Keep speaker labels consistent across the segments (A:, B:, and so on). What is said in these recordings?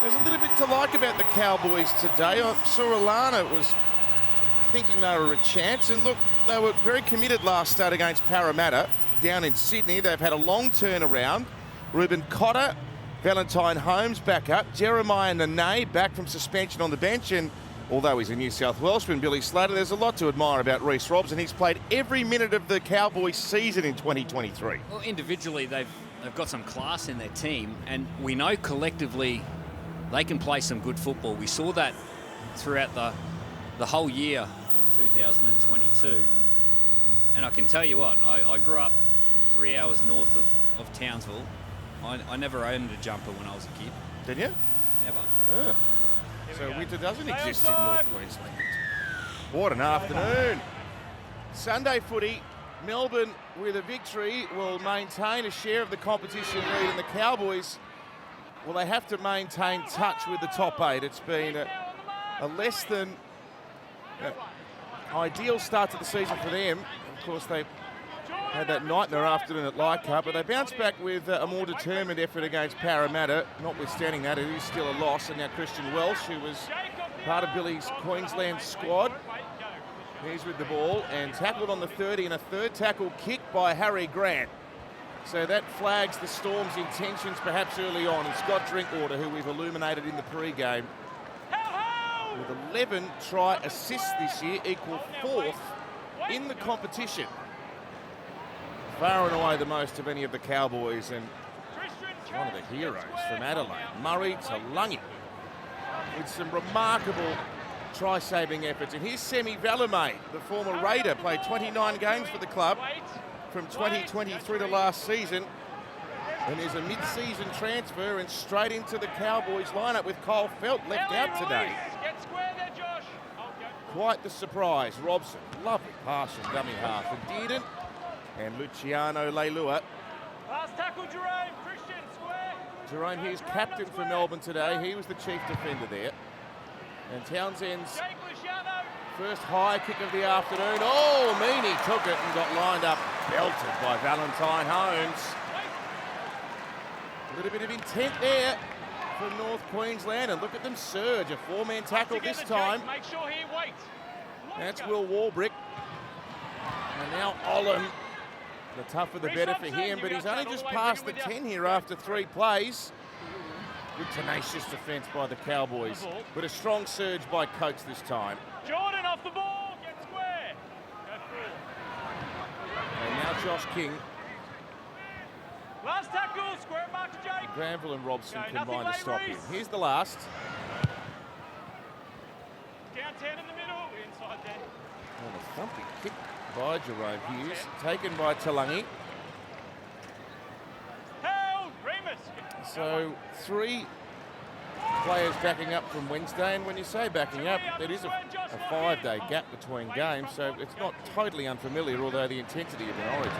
A: There's a little bit to like about the Cowboys today. I saw Alana was thinking they were a chance, and look, they were very committed last start against Parramatta down in Sydney. They've had a long turnaround. Ruben Cotter, Valentine Holmes back up, Jeremiah Nene back from suspension on the bench, and although he's a New South Welshman, Billy Slater, there's a lot to admire about Reece Robs, and he's played every minute of the Cowboys season in 2023.
B: Well, individually, they've got some class in their team, and we know collectively they can play some good football. We saw that throughout the whole year of 2022. And I can tell you what, I grew up 3 hours north of Townsville. I never owned a jumper when I was a kid.
A: Did you?
B: Never.
A: Yeah. So winter doesn't exist in North Queensland. What an afternoon. Sunday footy. Melbourne, with a victory, will maintain a share of the competition lead, and the Cowboys, well, they have to maintain touch with the top 8. It's been a less than ideal start to the season for them. Of course, they had that nightmare afternoon at Leichhardt, but they bounced back with a more determined effort against Parramatta. Notwithstanding that, it is still a loss. And now Christian Welsh, who was part of Billy's Queensland squad, he's with the ball and tackled on the 30, and a third tackle kicked by Harry Grant. So that flags the Storm's intentions perhaps early on. And Scott Drinkwater, who we've illuminated in the pre-game, with 11 try assists this year, equal 4th in the competition. Far and away the most of any of the Cowboys, and one of the heroes from Adelaide, Murray Taulagi, with some remarkable try-saving efforts. And here's Semi Valemei, the former Raider, played 29 games for the club from 2023 to last season, and there's a mid-season transfer and straight into the Cowboys lineup with Kyle Felt left out today. Quite the surprise. Robson, lovely pass from dummy half, and Dearden and Luciano Leilua.
C: Last tackle, Jerome. Christian, square.
A: Jerome Hughes, captain for Melbourne today. He was the chief defender there. And Townsend's first high kick of the afternoon. Oh, Meany took it and got lined up, belted by Valentine Holmes. A little bit of intent there from North Queensland, and look at them surge. A 4-man tackle this time.
C: Make sure he waits.
A: That's Will Warbrick. And now Olam. The tougher the better for him, but he's only just past the 10 here after 3 plays. Good tenacious defence by the Cowboys, but a strong surge by Coates this time.
C: Jordan off the ball, get square.
A: And now Josh King.
C: Last tackle, square mark to Jake.
A: Granville and Robson
C: Okay,
A: combine to
C: nothing
A: stop
C: late,
A: him.
C: Reece.
A: Here's the last.
C: Down 10 in the middle, inside 10.
A: And a thumping kick by Jerome Hughes, taken by Taulagi.
C: Held, Remus.
A: So 3 players backing up from Wednesday, and when you say backing up, it is a 5-day gap between games, so it's not totally unfamiliar, although the intensity of an Origin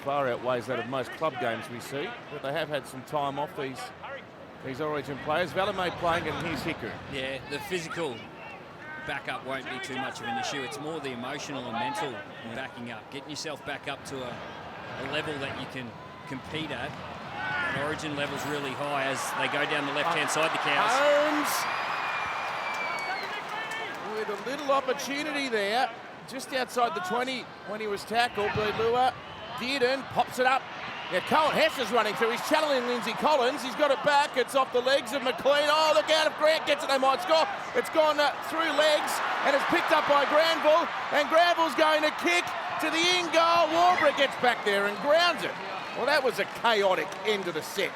A: far outweighs that of most club games we see. But they have had some time off, these Origin players. Valemei playing, and here's Hickory.
B: Yeah, the physical backup won't be too much of an issue. It's more the emotional and mental backing up, getting yourself back up to a level that you can compete at. And Origin level's really high as they go down the left-hand side, the Cows.
A: Holmes with a little opportunity there, just outside the 20 when he was tackled. Leilua, Dearden pops it up. Now Cohen Hess is running through. He's channeling Lindsay Collins. He's got it back. It's off the legs of McLean. Oh, look out. If Grant gets it, they might score. It's gone through legs, and it's picked up by Granville. And Granville's going to kick to the in goal. Warbrick gets back there and grounds it. Well, that was a chaotic end of the set.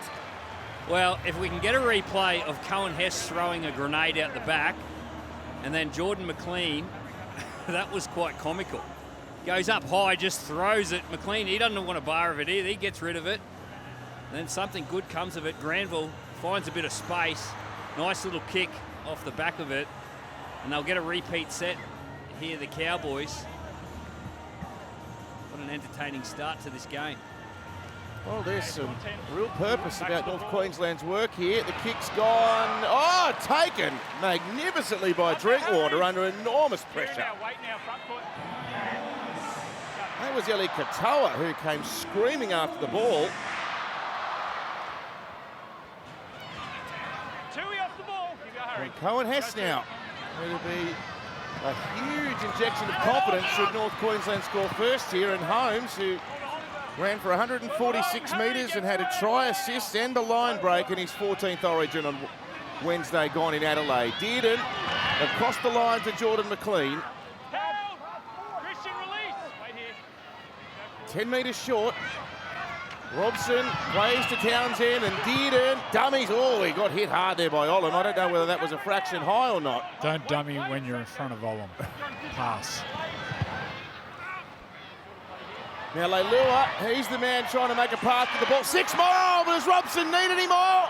B: Well, if we can get a replay of Cohen Hess throwing a grenade out the back, and then Jordan McLean, that was quite comical. Goes up high, just throws it. McLean, he doesn't want a bar of it either. He gets rid of it. And then something good comes of it. Granville finds a bit of space. Nice little kick off the back of it. And they'll get a repeat set here, the Cowboys. What an entertaining start to this game.
A: Well, there's some real purpose about North Queensland's work here. The kick's gone. Oh, taken magnificently by Drinkwater under enormous pressure. That was Eli Katoa who came screaming after the ball.
C: Tui off the ball. You go, Harry.
A: And Cohen Hess now. It'll be a huge injection of confidence should North Queensland score first here. And Holmes, who ran for 146 metres and had a try assist and a line break in his 14th origin on Wednesday gone in Adelaide. Dearden across the line to Jordan McLean.
C: Christian, release. Wait here.
A: 10 metres short. Robson plays to Townsend and Dearden dummies. Oh, he got hit hard there by Olam. I don't know whether that was a fraction high or not.
D: Don't dummy when you're in front of Olam. Pass.
A: Now Leilua, he's the man trying to make a pass to the ball. 6 more, but does Robson need any more?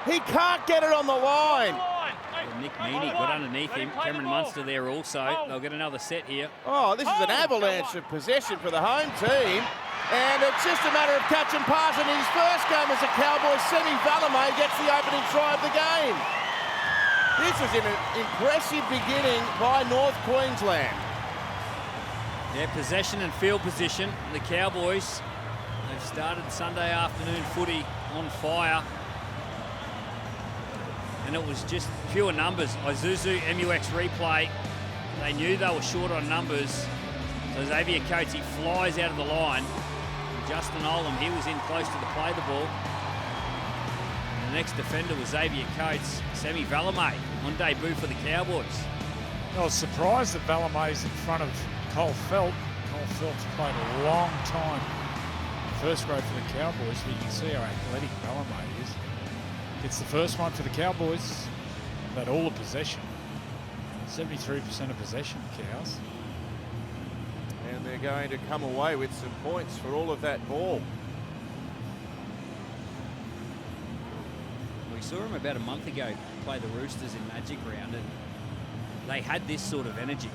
A: He can't get it on the line.
B: Nick Meaney got underneath him. Cameron Munster there also. They'll get another set here.
A: Oh, this is an avalanche of possession for the home team. And it's just a matter of catch and pass. And in his first game as a Cowboys, Semi Valamay gets the opening try of the game. This is an impressive beginning by North Queensland.
B: Yeah, possession and field position. The Cowboys, they've started Sunday afternoon footy on fire. And it was just pure numbers. Isuzu MUX replay, they knew they were short on numbers. So Xavier Coates, he flies out of the line. And Justin Olam, he was in close to the play the ball. And the next defender was Xavier Coates, Semi Valamay, on debut for the Cowboys.
D: I was surprised that Valamay's in front of Cole Felt. Cole Felt's played a long time first grade for the Cowboys, but you can see how athletic Valamay is. It's the first one for the Cowboys, but all the possession. 73% of possession, Cows.
A: And they're going to come away with some points for all of that ball.
B: We saw him about a month ago play the Roosters in Magic Round, and they had this sort of energy.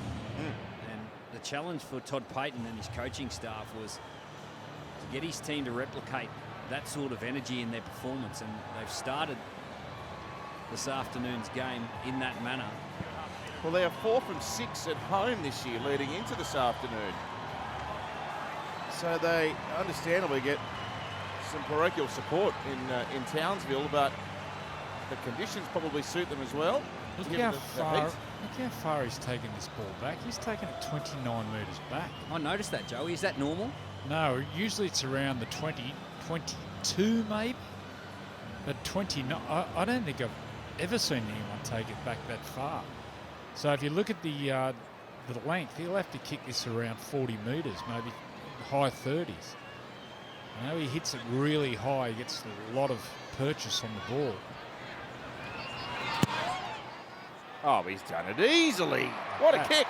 B: And the challenge for Todd Payton and his coaching staff was to get his team to replicate that sort of energy in their performance, and they've started this afternoon's game in that manner.
A: Well, they are 4 from 6 at home this year leading into this afternoon. So they understandably get some parochial support in Townsville, but the conditions probably suit them as well.
D: Look how far he's taken this ball back. He's taken it 29 metres back.
B: I noticed that, Joey. Is that normal?
D: No, usually it's around the 20, 22 maybe. But 29, I don't think I've ever seen anyone take it back that far. So if you look at the length, he'll have to kick this around 40 metres, maybe high 30s. You know, he hits it really high, he gets a lot of purchase on the ball.
A: Oh, he's done it easily. What a kick.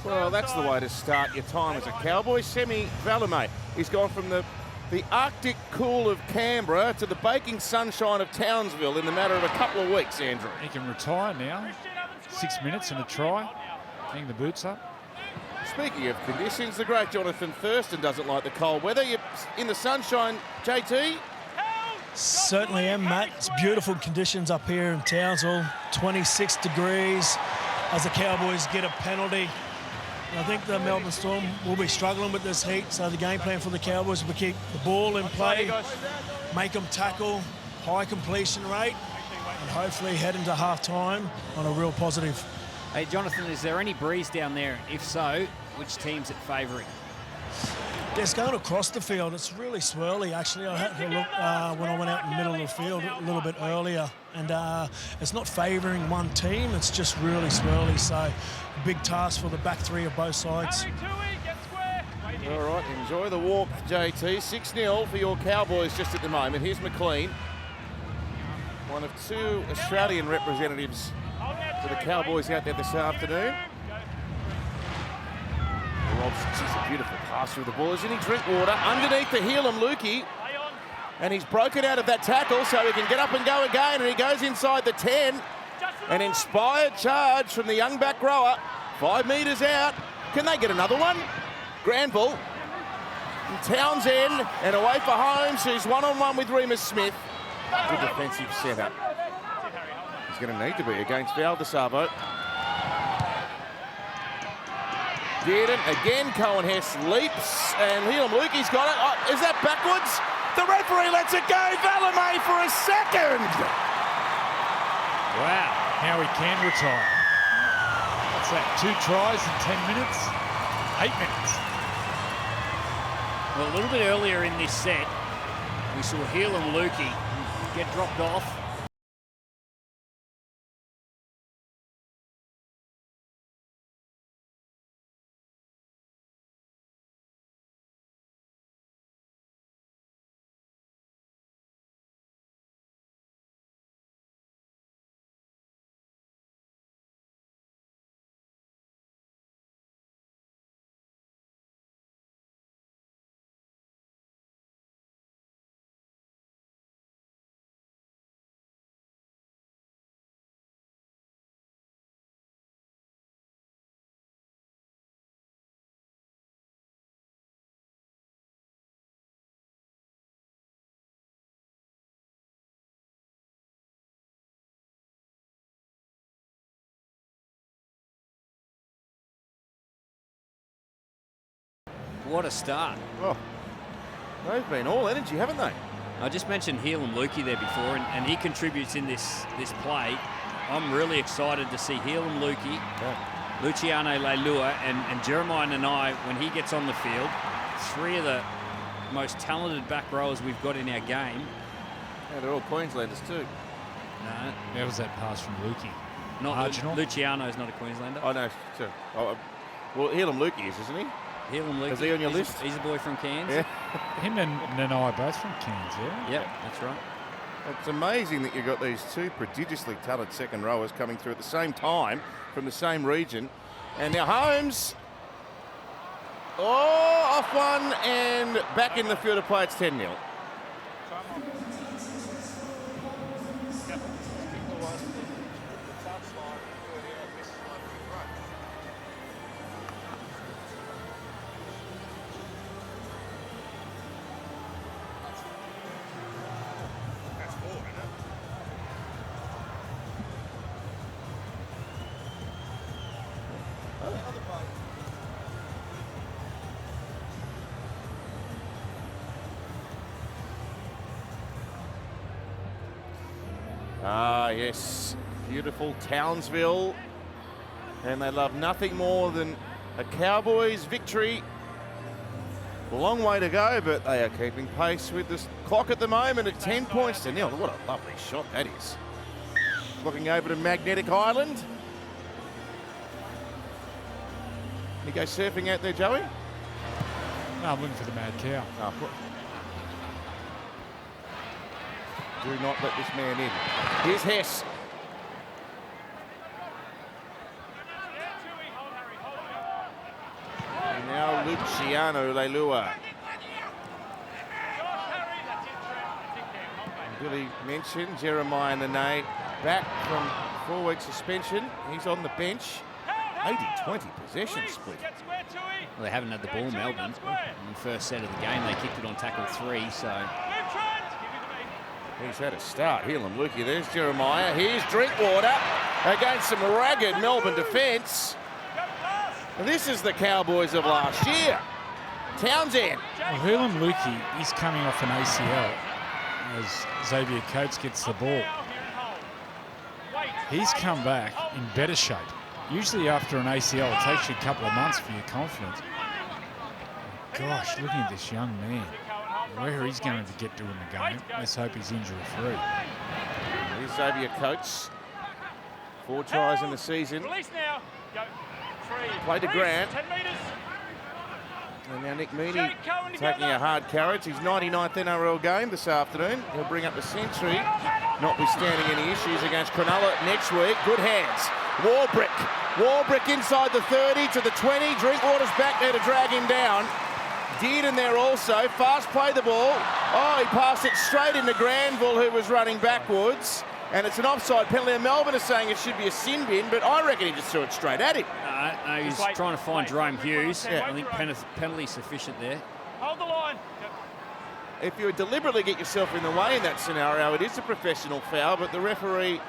A: Well, that's the way to start your time as a Cowboy. Semi Valamay. He's gone from the Arctic cool of Canberra to the baking sunshine of Townsville in the matter of a couple of weeks, Andrew.
D: He can retire now. 6 minutes and a try. Hang the boots up.
A: Speaking of conditions, the great Jonathan Thurston doesn't like the cold weather. You're in the sunshine, JT?
E: Certainly am, Matt. It's beautiful conditions up here in Townsville. 26 degrees as the Cowboys get a penalty. I think the Melbourne Storm will be struggling with this heat, so the game plan for the Cowboys will keep the ball in play, make them tackle, high completion rate, and hopefully head into half-time on a real positive.
B: Hey, Jonathan, is there any breeze down there? If so, which team's it favouring?
E: It's going across the field. It's really swirly, actually. I had to look when I went out in the middle of the field a little bit earlier, and it's not favouring one team. It's just really swirly, so big task for the back three of both sides.
A: All right, enjoy the walk, JT. 6-0 for your Cowboys just at the moment. Here's McLean, one of 2 Australian representatives for the Cowboys out there this afternoon. Robson's a beautiful pass through the ball, isn't he? Drinkwater underneath the heel and Lukey. And he's broken out of that tackle so he can get up and go again, and he goes inside the 10. An inspired charge from the young back rower. 5 metres out. Can they get another one? Granville. And Townsend, and away for Holmes, who's one-on-one with Remus Smith. Good defensive setup. He's going to need to be against Valdesavo. Dearden again. Cohen Hess leaps, and Helam Lukey's got it. Oh, is that backwards? The referee lets it go. Valame for a second.
D: Wow. Now he can retire. What's that? 2 tries in 10 minutes? 8 minutes.
B: Well, a little bit earlier in this set, we saw Helam Lukey get dropped off. What a start.
A: Oh, they've been all energy, haven't they?
B: I just mentioned Helam Lukey there before, and he contributes in this play. I'm really excited to see Helam Lukey, Luciano Leilua, and Jeremiah Nanai when he gets on the field. 3 of the most talented back rowers we've got in our game.
A: Yeah, they're all Queenslanders too.
B: No,
D: There was that pass from Lukey.
B: not
D: Marginal.
B: Luciano's not a Queenslander.
A: I know. Sure. Oh, well, Helam Lukey is, isn't he?
B: Helam Lukey.
A: Is he on your
B: he's
A: list?
B: He's a boy from Cairns.
A: Yeah.
D: Him and Nanai both from Cairns, yeah?
B: Yep, that's right.
A: It's amazing that you've got these 2 prodigiously talented second rowers coming through at the same time from the same region. And now Holmes. Oh, off one and back in the field of play. It's 10-0. Ah, yes. Beautiful Townsville. And they love nothing more than a Cowboys victory. A long way to go, but they are keeping pace with the clock at the moment at 10 points to 0. What a lovely shot that is. Looking over to Magnetic Island. You go surfing out there, Joey?
D: No, I'm looking for the mad cow.
A: Oh, do not let this man in. Here's Hess. And now Luciano Leilua. Billy mentioned Jeremiah Nene back from 4-week suspension. He's on the bench. 80-20 possession split.
B: Well, they haven't had the ball, Melbourne. In the first set of the game, they kicked it on tackle 3, so...
A: He's had a start. Helam Lukey. There's Jeremiah. Here's Drinkwater against some ragged Melbourne defence. This is the Cowboys of last year. Townsend.
D: Well, Helam Lukey is coming off an ACL as Xavier Coates gets the ball. He's come back in better shape. Usually after an ACL, it takes you a couple of months for your confidence. Gosh, looking at this young man, where he's going to get to in the game. Let's hope he's injury-free.
A: Here's Xavier Coates. 4 tries in the season.
C: Release now. Go. 3.
A: Played to Grant.
C: 10 metres.
A: And now Nick Meaney taking a hard carrot. His 99th NRL game this afternoon. He'll bring up a century, notwithstanding any issues against Cronulla next week. Good hands. Warbrick inside the 30 to the 20. Drinkwater's back there to drag him down. Dearden there also. Fast play the ball. Oh, he passed it straight into Granville, who was running backwards. And it's an offside penalty. And Melbourne is saying it should be a sin bin, but I reckon he just threw it straight at him.
B: No, he's trying to find Jerome Hughes.
A: Yeah.
B: I think penalty sufficient there.
C: Hold the line.
A: If you deliberately get yourself in the way in that scenario, it is a professional foul, but the referee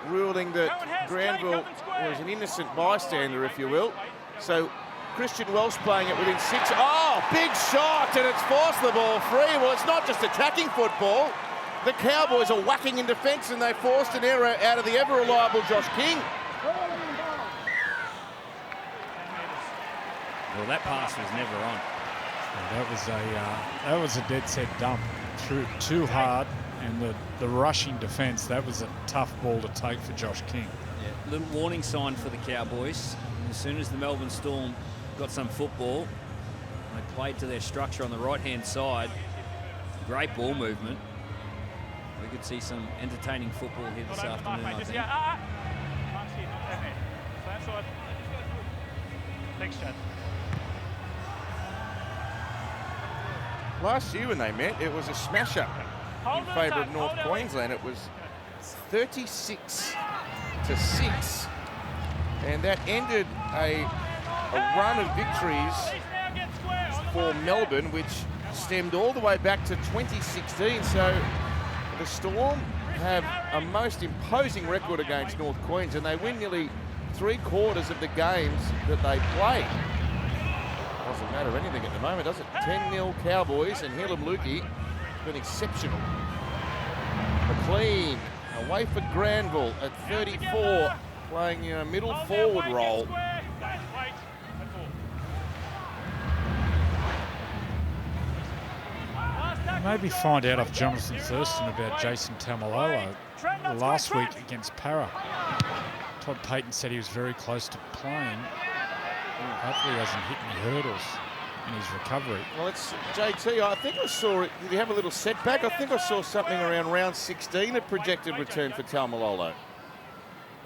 A: ruling that Granville was an innocent bystander, if you will. So Christian Welsh playing it within 6. Oh, big shot, and it's forced the ball free. Well, it's not just attacking football. The Cowboys are whacking in defence, and they forced an error out of the ever-reliable Josh King.
B: Well, that pass was never on.
D: That was a dead set dump. Threw too hard, and the rushing defence, that was a tough ball to take for Josh King.
B: Yeah, little warning sign for the Cowboys. As soon as the Melbourne Storm got some football, they played to their structure on the right-hand side. Great ball movement. We could see some entertaining football here this afternoon, I think.
C: Thanks, Chad.
A: Last year when they met, it was a smasher in favour of North Queensland. It was 36-6, and that ended a run of victories for Melbourne, which stemmed all the way back to 2016. So the Storm have a most imposing record against North Queensland. They win nearly 3/4 of the games that they play. Doesn't matter anything at the moment, does it? 10-0 Cowboys, and Helam Lukey has been exceptional. McLean away for Granville at 34, playing a middle forward role.
D: Maybe find out off Jonathan Thurston about Jason Tamalolo last week against Para. Todd Payton said he was very close to playing. Hopefully he hasn't hit any hurdles in his recovery.
A: Well, it's JT. I think I saw it. Did he have a little setback? I think I saw something around round 16, a projected return for Tamalolo.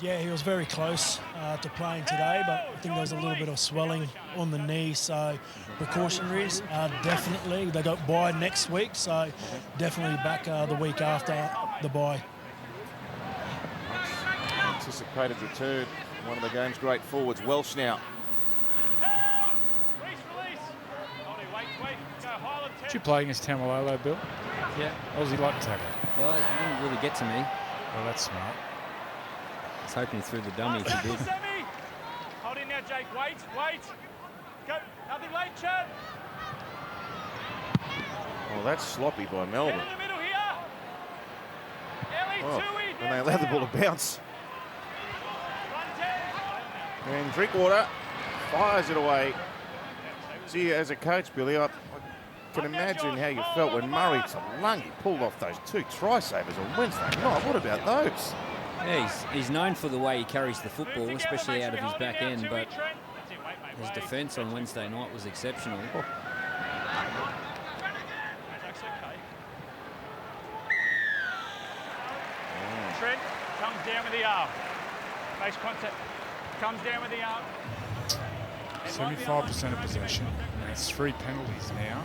E: Yeah, he was very close to playing today, but I think there was a little bit of swelling on the knee, so precautionaries definitely. They got bye next week, so definitely back the week after the bye.
A: Anticipated return. One of the game's great forwards, Welsh now.
D: Did you play against Tamalolo, Bill?
B: Yeah.
D: How was he like to tackle?
B: Well, it didn't really get to me.
D: Well, that's smart.
B: I was hoping he threw the dummy if he did.
C: Hold in now, Jake. Wait. Go. Nothing late, Chad.
A: Well, that's sloppy by Melbourne.
C: Get in the middle here. Ellie,
A: Oh,
C: Tui,
A: and they allowed the ball to bounce. And Drinkwater fires it away. Gee, as a coach, Billy, I can imagine how you felt when Murray Taulagi pulled off those 2 try-savers on Wednesday night. What about those?
B: Yeah, he's known for the way he carries the football, especially out of his back end, but his defence on Wednesday night was exceptional.
A: Oh.
C: Trent comes down with the arm. Makes contact. Comes down with the arm.
D: 75% of possession. There's 3 penalties now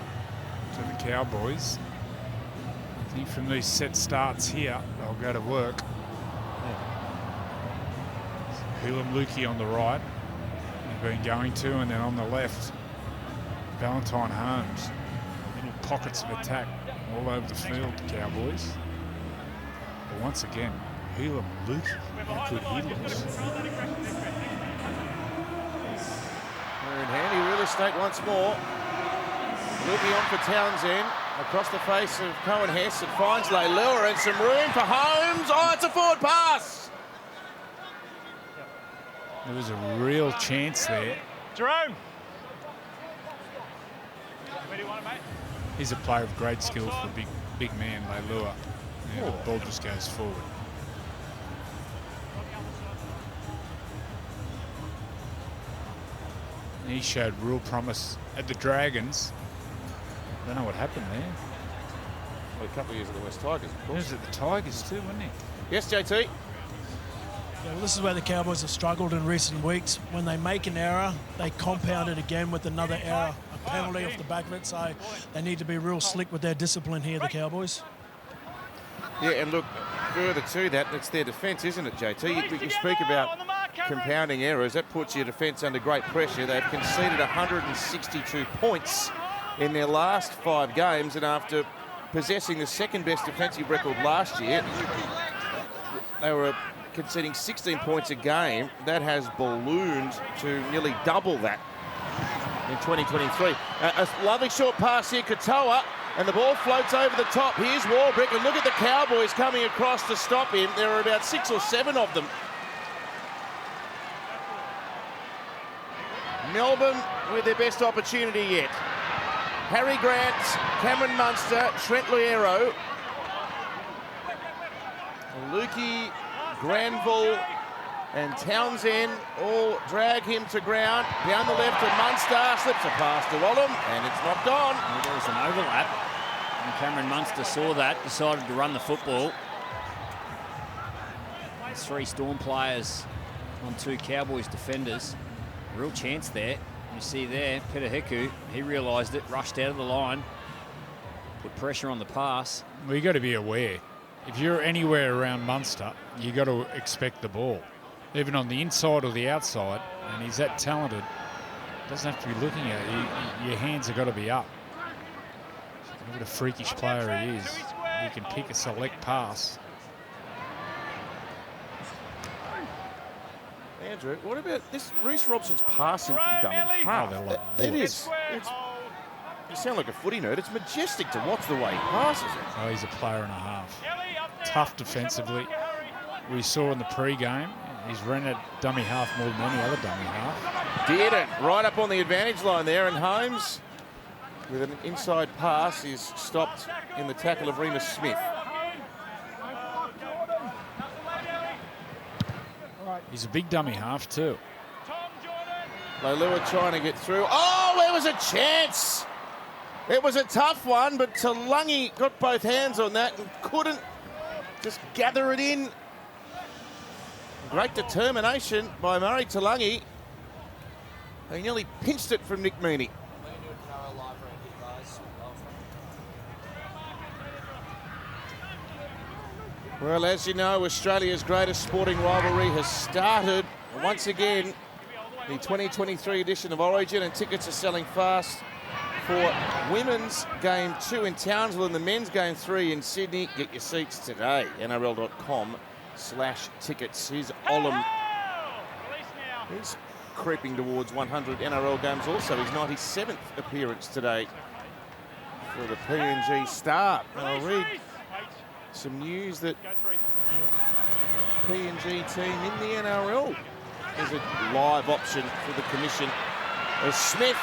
D: to the Cowboys. I think from these set starts here, they'll go to work. Helam Lukey on the right, he's been going to, and then on the left, Valentine Holmes. Little pockets of attack all over the field, the Cowboys. But once again, Helam Lukey, how good he looks.
A: They're in handy real estate once more. Lukey on for Townsend. Across the face of Cohen Hess. It finds Leilua and some room for Holmes. Oh, it's a forward pass.
D: There was a real chance there.
C: Jerome. Where do you want it, mate?
D: He's a player of great skill for a big man, Leilua. Yeah, the ball just goes forward. He showed real promise at the Dragons. I don't know what happened there.
A: Well, a couple of years at the West Tigers, of
D: He
A: course.
D: was at the Tigers too, wasn't he?
A: Yes, JT.
E: Yeah, well, this is where the Cowboys have struggled in recent weeks. When they make an error, they compound it again with another error penalty off the back of it, so they need to be real slick with their discipline here, the Cowboys.
A: Yeah, and look, further to that, it's their defence, isn't it, JT? You speak about compounding errors. That puts your defence under great pressure. They've conceded 162 points in their last 5 games, and after possessing the second best defensive record last year, they were conceding 16 points a game. That has ballooned to nearly double that in 2023. A lovely short pass here, Katoa, and the ball floats over the top. Here's Warbrick, and look at the Cowboys coming across to stop him. There are about 6 or 7 of them. Melbourne with their best opportunity yet. Harry Grant, Cameron Munster, Trent Loiero, Lukey, Granville and Townsend all drag him to ground. Down the left to Munster, slips a pass to Olam, and it's knocked on.
B: Well, there was an overlap, and Cameron Munster saw that, decided to run the football. There's 3 Storm players on 2 Cowboys defenders. Real chance there. You see there, Petahiku, he realised it, rushed out of the line, put pressure on the pass.
D: Well, you got to be aware. If you're anywhere around Munster, you got to expect the ball, even on the inside or the outside. And he's that talented. Doesn't have to be looking at it. Your hands have got to be up. Look at a freakish player he is. He can pick a select pass.
A: Andrew, what about this? Reece Robson's passing from dummy half. It is. You sound like a footy nerd. It's majestic to watch the way he passes it.
D: Oh, he's a player and a half. Tough defensively. We saw in the pre-game, he's run at dummy half more than any other dummy half.
A: Did it. Right up on the advantage line there, and Holmes, with an inside pass, is stopped in the tackle of Remus Smith.
D: He's a big dummy half too.
A: Leilua trying to get through. Oh, there was a chance. It was a tough one, but Talangi got both hands on that and couldn't just gather it in. Great determination by Murray Talangi. He nearly pinched it from Nick Meaney. Well, as you know, Australia's greatest sporting rivalry has started. Once again, the 2023 edition of Origin, and tickets are selling fast for women's game 2 in Townsville and the men's game 3 in Sydney. Get your seats today. NRL.com/tickets. Here's Olam. He's creeping towards 100 NRL games also. His 97th appearance today for the PNG Star. I'll read some news that PNG team in the NRL is a live option for the commission. As Smith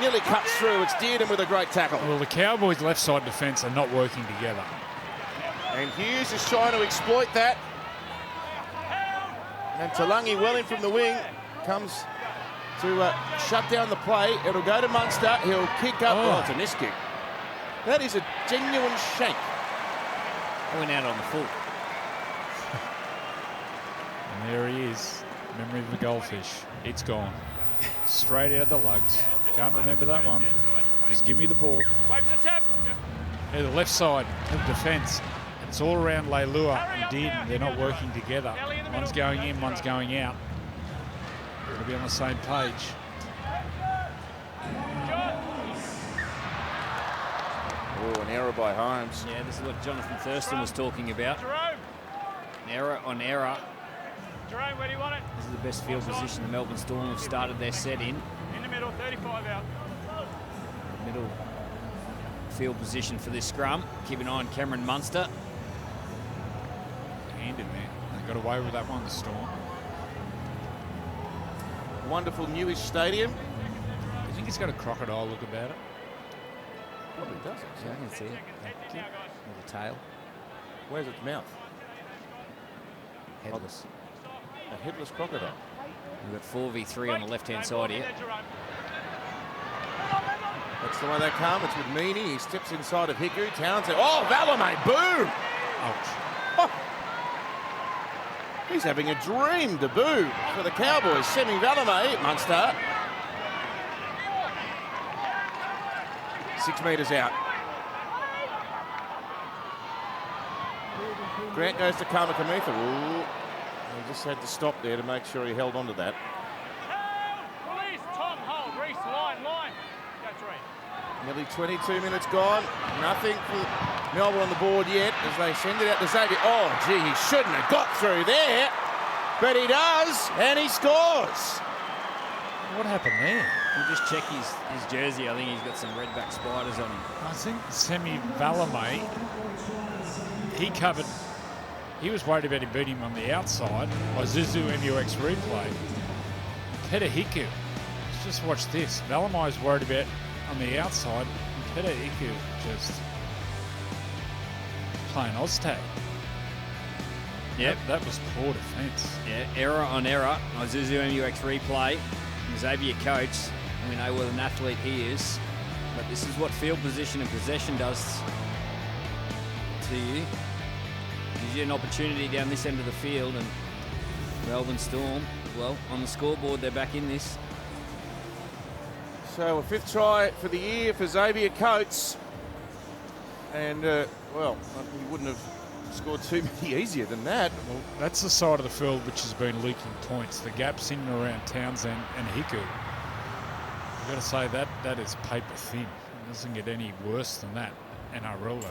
A: nearly cuts through, it's Dearden with a great tackle.
D: Well, the Cowboys' left side defence are not working together.
A: And Hughes is trying to exploit that. And Talangi well in from the wing, comes to shut down the play. It'll go to Munster. He'll kick up. Oh, it's a miss kick. That is a genuine shank.
B: Went out on the full.
D: And there he is. Memory of the goldfish. It's gone. Straight out the lugs. Can't remember that one. Just give me the ball. Yeah, the left side of defence. It's all around Leilua and Dearden. They're not working together. One's going in, one's going out. They'll be on the same page.
A: Oh, an error by Holmes.
B: Yeah, this is what Jonathan Thurston was talking about. Error on error.
C: Jerome, where do you want it?
B: This is the best field position the Melbourne Storm have started their set in.
C: In the middle, 35 out.
B: Middle field position for this scrum. Keep an eye on Cameron Munster.
D: Handed, man. They got away with that one, the Storm.
A: Wonderful newish stadium.
D: Do you think it's got a crocodile look about it?
A: Probably does.
B: Yeah, I can see it. With the tail.
A: Where's its mouth?
B: Headless.
A: A headless crocodile.
B: We've got 4v3 on the left-hand side here.
A: That's the way they come. It's with Meaney. He steps inside of Hiku. Townsend. Oh, Valame. Boom.
D: Ouch.
A: Oh. He's having a dream debut for the Cowboys. Semi Valame. Munster. 6 metres out. Grant goes to Kamakamitha. Ooh, he just had to stop there to make sure he held on to that.
C: Release, Tom, hold, Reese, line. Go 3.
A: Nearly 22 minutes gone. Nothing for Melbourne on the board yet as they send it out to Xavier. Oh, gee, he shouldn't have got through there, but he does, and he scores.
D: What happened there?
B: We'll just check his jersey. I think he's got some redback spiders on him.
D: I think Semi Valame, he was worried about him beating him on the outside by Zuzu MUX replay. Peter Hiku, let's just watch this. Valame's worried about on the outside, and Peter Hiku just playing Oztag.
B: Yep.
D: That was poor defence.
B: Yeah, error on error. Zuzu MUX replay. Xavier Coates, we know what an athlete he is, but this is what field position and possession does to you. Gives you an opportunity down this end of the field, and Melbourne Storm, well, on the scoreboard, they're back in this.
A: So a 5th try for the year for Xavier Coates. And, well, he wouldn't have scored too many easier than that.
D: Well, that's the side of the field which has been leaking points. The gaps in and around Townsend and Hiku. You've got to say that is paper thin. It doesn't get any worse than that NRL level.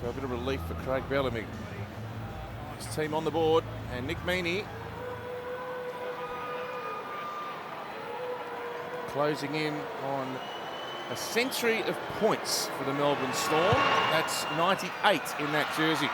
A: So a bit of relief for Craig Bellamy. His team on the board, and Nick Meaney closing in on a century of points for the Melbourne Storm. That's 98 in that jersey.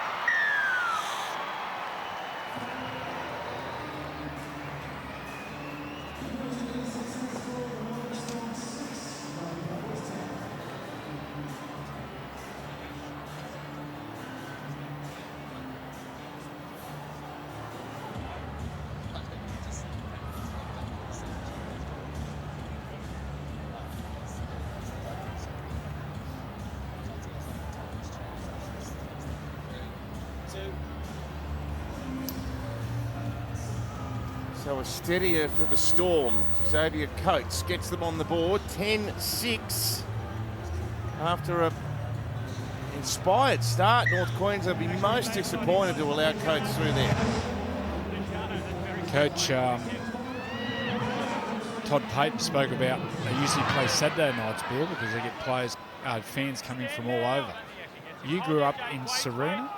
A: So a steadier for the Storm. Xavier Coates gets them on the board. 10-6 after a inspired start. North Queensland will be most disappointed to allow Coates through there.
D: Coach Todd Payton spoke about they usually play Saturday nights, Bill, because they get fans coming from all over. You grew up in Serena?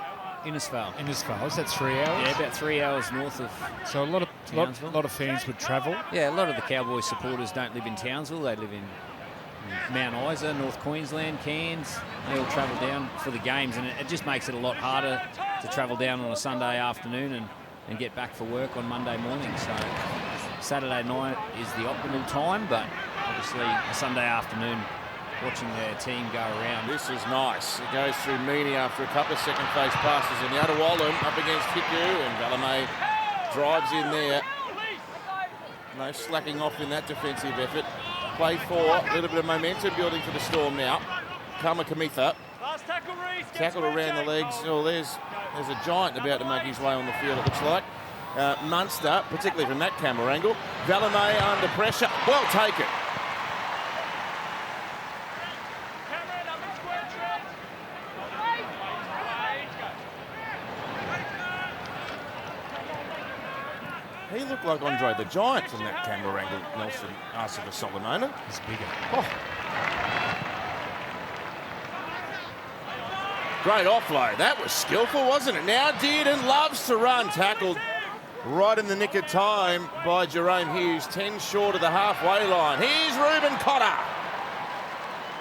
B: Innisfail.
D: Innisfail, is that 3 hours?
B: Yeah, about 3 hours north of
D: So a lot
B: Townsville.
D: of fans would travel.
B: Yeah, a lot of the Cowboys supporters don't live in Townsville. They live in Mount Isa, North Queensland, Cairns. They all travel down for the games, and it just makes it a lot harder to travel down on a Sunday afternoon and get back for work on Monday morning. So Saturday night is the optimal time, but obviously a Sunday afternoon watching their team go around.
A: This is nice. It goes through Meaney after a couple of second face passes in the Adewallen up against Hiku, and Valame drives in there. No slacking off in that defensive effort. Play 4, a little bit of momentum building for the Storm now. Kamakamitha tackled around the legs. Oh, there's a giant about to make his way on the field, it looks like. Munster, particularly from that camera angle. Valame under pressure. Well taken. He looked like Andre the Giant from that camera angle, Nelson Arsiva Solomona.
D: He's bigger.
A: Oh. Great offload. That was skillful, wasn't it? Now Dearden loves to run. Tackled right in the nick of time by Jerome Hughes. 10 short of the halfway line. Here's Reuben Cotter.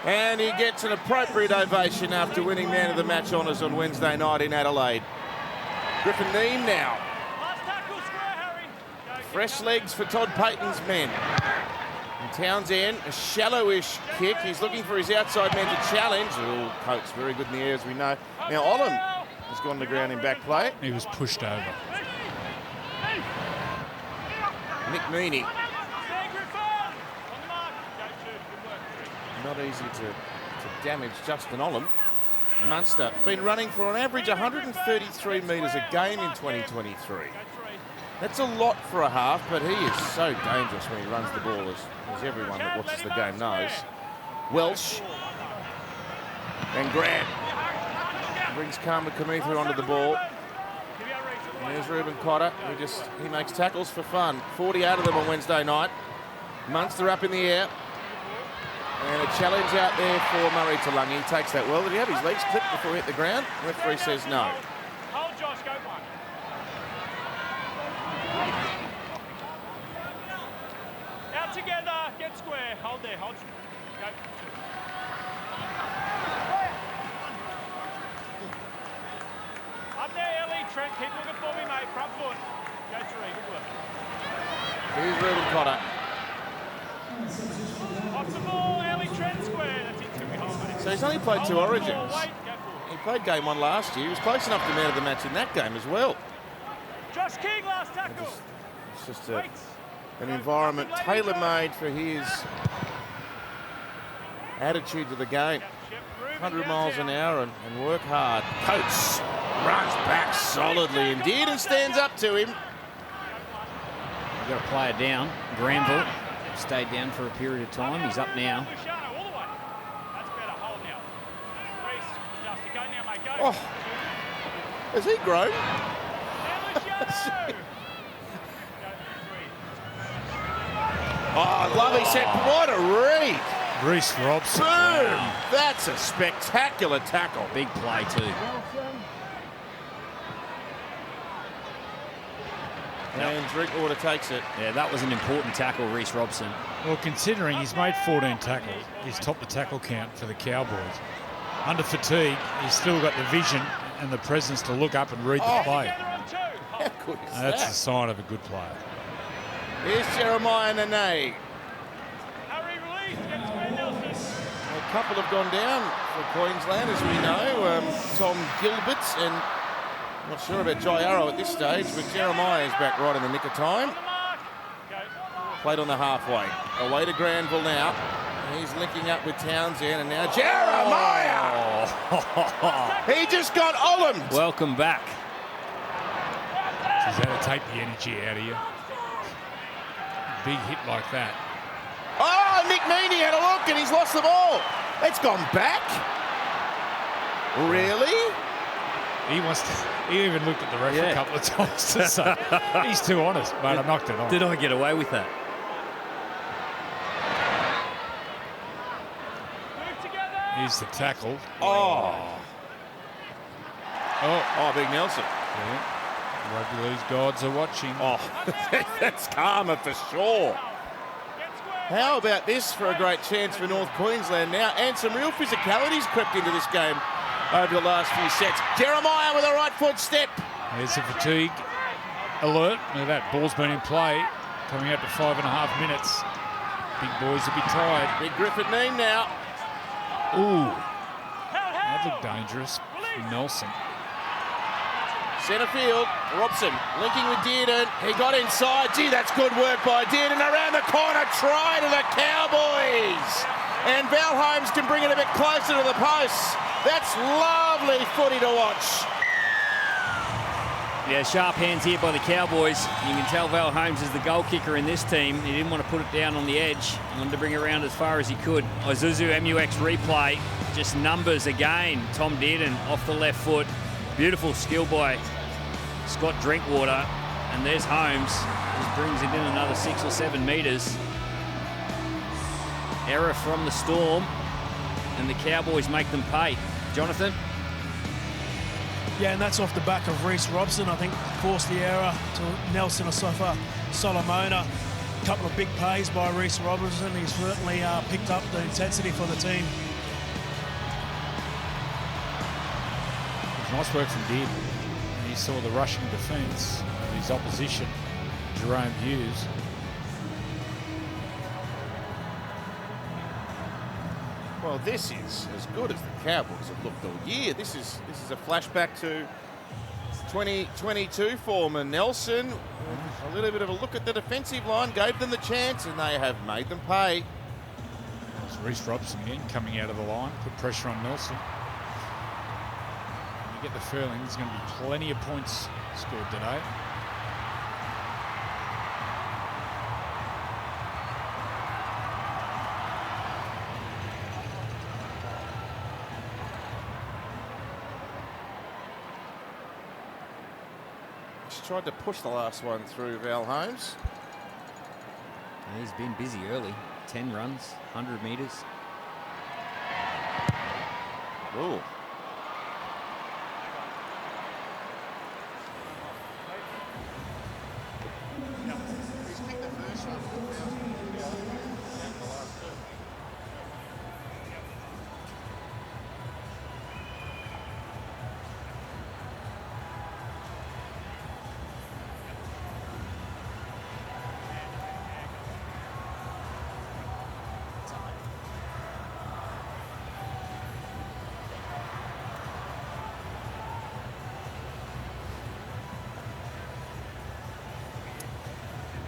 A: And he gets an appropriate ovation after winning Man of the Match honours on Wednesday night in Adelaide. Griffin Neame now. Fresh legs for Todd Payton's men. And Townsend, a shallowish kick. He's looking for his outside man to challenge. Oh, Coates very good in the air, as we know. Now Olam has gone to the ground in back play.
D: He was pushed over.
A: Nick Meaney. Not easy to damage Justin Olam. Munster been running for on average 133 metres a game in 2023. That's a lot for a half, but he is so dangerous when he runs the ball, as everyone that watches the game knows. Welsh and Grant brings Karma Kamitha onto the ball. And there's Reuben Cotter, he makes tackles for fun. 40 out of them on Wednesday night. Munster up in the air. And a challenge out there for Murray Talangi. He takes that well. Did he have his legs clipped before he hit the ground? The referee says no.
C: Hold, Josh, go one. Out together, get square. Hold there, hold. Go. Up there, Ellie. Trent, keep looking for me, mate. Front foot. Go three, good work.
A: Here's Reuben Cotter.
C: Off the ball, Ellie, Trent square. That's it, too behind, mate.
A: So he's only played 2 Origins.
C: Wait, go forward.
A: He played game 1 last year. He was close enough to man of the match in that game as well.
C: Josh King, last tackle.
A: It's just an environment tailor-made for his attitude to the game. 100 miles an hour and work hard. Coates runs back solidly indeed and stands up to him.
B: We've got a player down. Granville stayed down for a period of time. He's up now.
A: Oh, has he grown? Oh, lovely set. What a read.
D: Reece Robson.
A: Boom! That's a spectacular tackle.
B: Big play too.
A: And Drinkwater takes it.
B: Yeah, that was an important tackle, Reece Robson.
D: Well, considering he's made 14 tackles, he's topped the tackle count for the Cowboys. Under fatigue, he's still got the vision and the presence to look up and read the play.
A: How good is
D: That's
A: that?
D: a sign of a good player.
A: Here's Jeremiah Nene. A couple have gone down for Queensland, as we know. Tom Gilbert and I'm not sure about Jai Arrow at this stage, but Jeremiah is back right in the nick of time. Played on the halfway. Away to Granville now. He's linking up with Townsend, and now Jeremiah! Oh. He just got Olam'd.
B: Welcome back.
D: He's had to take the energy out of you. Big hit like that.
A: Oh, Nick Meaney had a look, and he's lost the ball. It's gone back. Really?
D: He even looked at the referee a couple of times to say, he's too honest, mate, I knocked it on.
B: Did I get away with that?
D: Here's the tackle.
A: Oh, Big Nelson.
D: Yeah. Rugby League's gods are watching.
A: Oh, that's karma for sure. How about this for a great chance for North Queensland now? And some real physicality's crept into this game over the last few sets. Jeremiah with a right foot step.
D: There's a fatigue alert. Now that ball's been in play, coming out to 5.5 minutes. Big boys will be tired.
A: Big Griffith Neem now.
D: Ooh, that looked dangerous. Nelson.
A: Centre field, Robson linking with Dearden. He got inside. Gee, that's good work by Dearden. Around the corner, try to the Cowboys. And Val Holmes can bring it a bit closer to the posts. That's lovely footy to watch.
B: Yeah, sharp hands here by the Cowboys. You can tell Val Holmes is the goal kicker in this team. He didn't want to put it down on the edge. He wanted to bring it around as far as he could. Isuzu MUX replay, just numbers again. Tom Dearden off the left foot. Beautiful skill by Scott Drinkwater. And there's Holmes. Just brings it in another 6 or 7 metres. Error from the Storm. And the Cowboys make them pay. Jonathan?
E: Yeah, and that's off the back of Reece Robson, I think, forced the error to Nelson Asafa Solomona. A couple of big plays by Reece Robson. He's certainly picked up the intensity for the team.
D: Nice work from Dearden. He saw the rushing defence of his opposition, Jerome Hughes.
A: Well, this is as good as the Cowboys have looked all year. This is a flashback to 2022 former Nelson. A little bit of a look at the defensive line, gave them the chance, and they have made them pay.
D: There's Reece Robson again coming out of the line, put pressure on Nelson. You get the feeling there's going to be plenty of points scored today.
A: Just tried to push the last one through, Val Holmes.
B: Yeah, he's been busy early. 10 runs, 100 metres.
A: Ooh.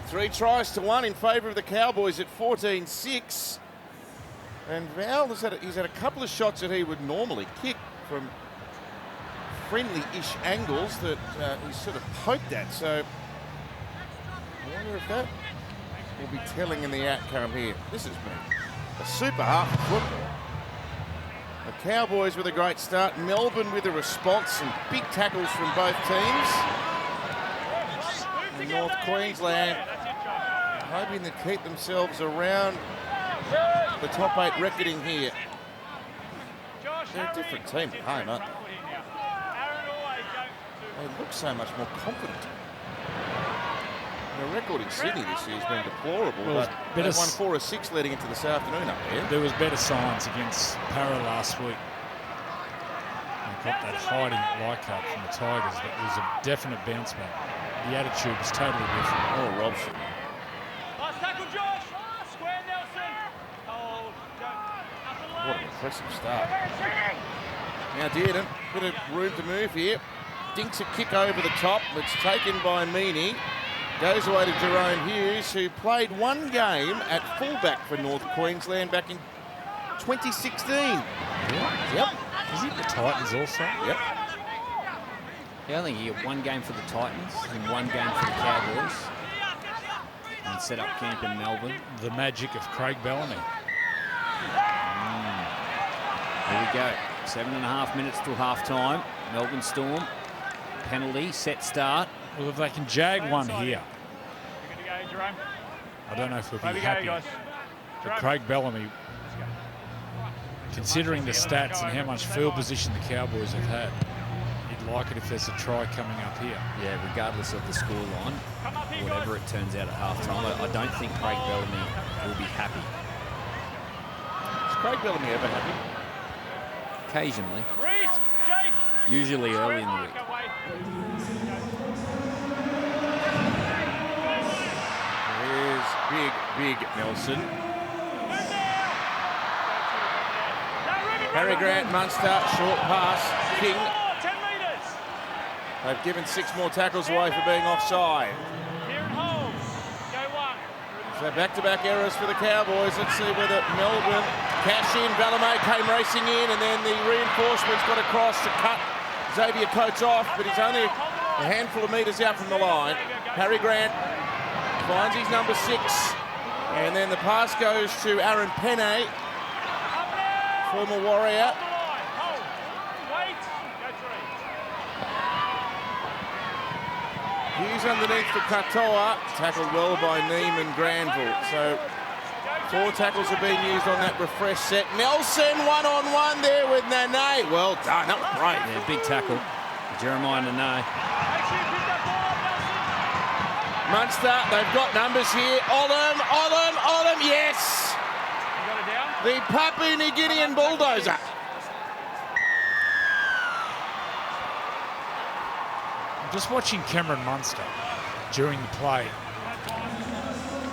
A: Three tries to one in favour of the Cowboys at 14-6. And Val he's had a couple of shots that he would normally kick from friendly-ish angles that he's sort of poked at. So I wonder if that will be telling in the outcome here. This has been a super half of football. The Cowboys with a great start. Melbourne with a response. Some big tackles from both teams. And North Queensland hoping to keep themselves around the top 8 reckoning here. They're a different team at home, aren't they? They look so much more confident. Their record in Sydney this year has been deplorable,
D: Well,
A: but they won 4 of 6 leading into this afternoon up there.
D: There was better signs against Para last week. They got that hiding at Leichhardt from the Tigers. That was a definite bounce back. The attitude was totally different.
A: Oh, Robson.
C: Last tackle, Josh. Square Nelson. Hold.
A: What an impressive start. Now Dearden, bit of room to move here. Dinks a kick over the top. It's taken by Meany. Goes away to Jerome Hughes, who played one game at fullback for North Queensland back in 2016.
D: Yep.
A: Yep.
D: Is he the Titans also?
A: Yep.
B: Yeah, I think he got one game for the Titans and one game for the Cowboys. And set up camp in Melbourne.
D: The magic of Craig Bellamy.
B: Here we go. 7.5 minutes till half time. Melbourne Storm. Penalty, set start.
D: Well, if they can jag one here,
C: Good to go, Jerome.
D: I don't know if we'll
C: Way
D: be
C: to go,
D: happy.
C: guys.
D: But Craig Bellamy, considering the stats and how much field position the Cowboys have had, you'd like it if there's a try coming up here.
B: Yeah, regardless of the scoreline, whatever it turns out at half-time, I don't think Craig Bellamy will be happy.
A: Is Craig Bellamy ever happy?
B: Occasionally.
C: Reese, Jake.
B: Usually early in the week.
A: Here's big Nelson. Harry Grant, Munster, short pass, King.
C: 10 metres.
A: They've given 6 more tackles away for being offside.
C: Here and Holmes. Go one.
A: So back-to-back errors for the Cowboys. Let's see whether Melbourne cash in. Valamay came racing in, and then the reinforcements got across to cut Xavier Coates off, but he's only a handful of metres out from the line. Harry Grant finds his number 6, and then the pass goes to Aaron Penne, former Warrior.
C: Hold. Wait. Go three.
A: He's underneath for Katoa, tackled well by Neiman Granville. So 4 tackles are being used on that refresh set. Nelson one-on-one there with Nene. Well done, that was great.
B: Yeah, big tackle. Jeremiah Nene.
C: Make sure you pick that ball up, Nelson.
A: Munster, they've got numbers here. Oldham, yes!
C: You got it down?
A: The Papua New Guinean bulldozer.
D: Just watching Cameron Munster during the play,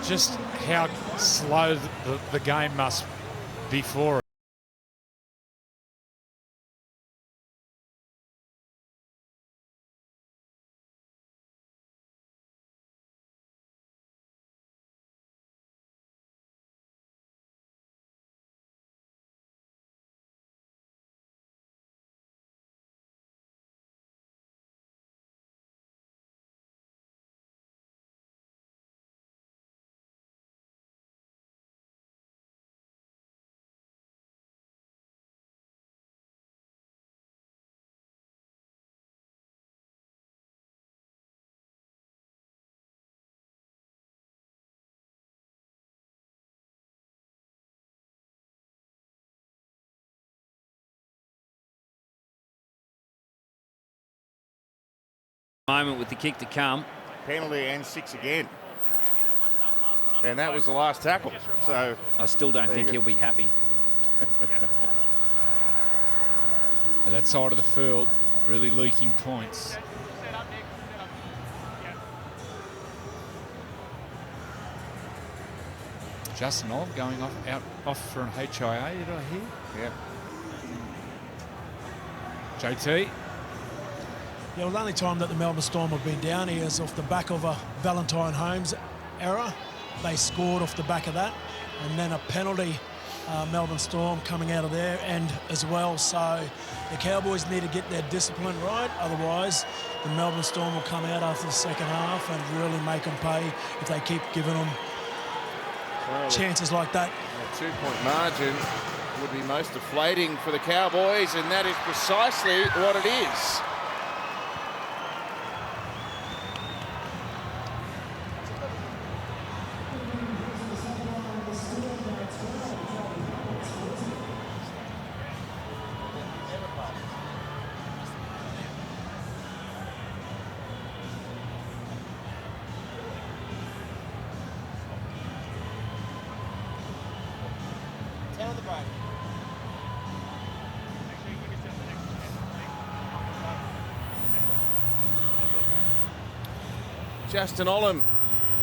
D: just how slow the game must be for
B: Moment with the kick to come.
A: Penalty and 6 again. And that was the last tackle. So
B: I still don't think he'll be happy.
D: That side of the field really leaking points. Justin Olive going off for an HIA, did I hear?
A: Yeah.
D: JT.
E: Yeah, well, the only time that the Melbourne Storm have been down here is off the back of a Valentine Holmes error. They scored off the back of that, and then a penalty, Melbourne Storm coming out of their end as well. So the Cowboys need to get their discipline right, otherwise the Melbourne Storm will come out after the second half and really make them pay if they keep giving them chances like that.
A: A 2-point margin would be most deflating for the Cowboys, and that is precisely what it is. Justin Olam,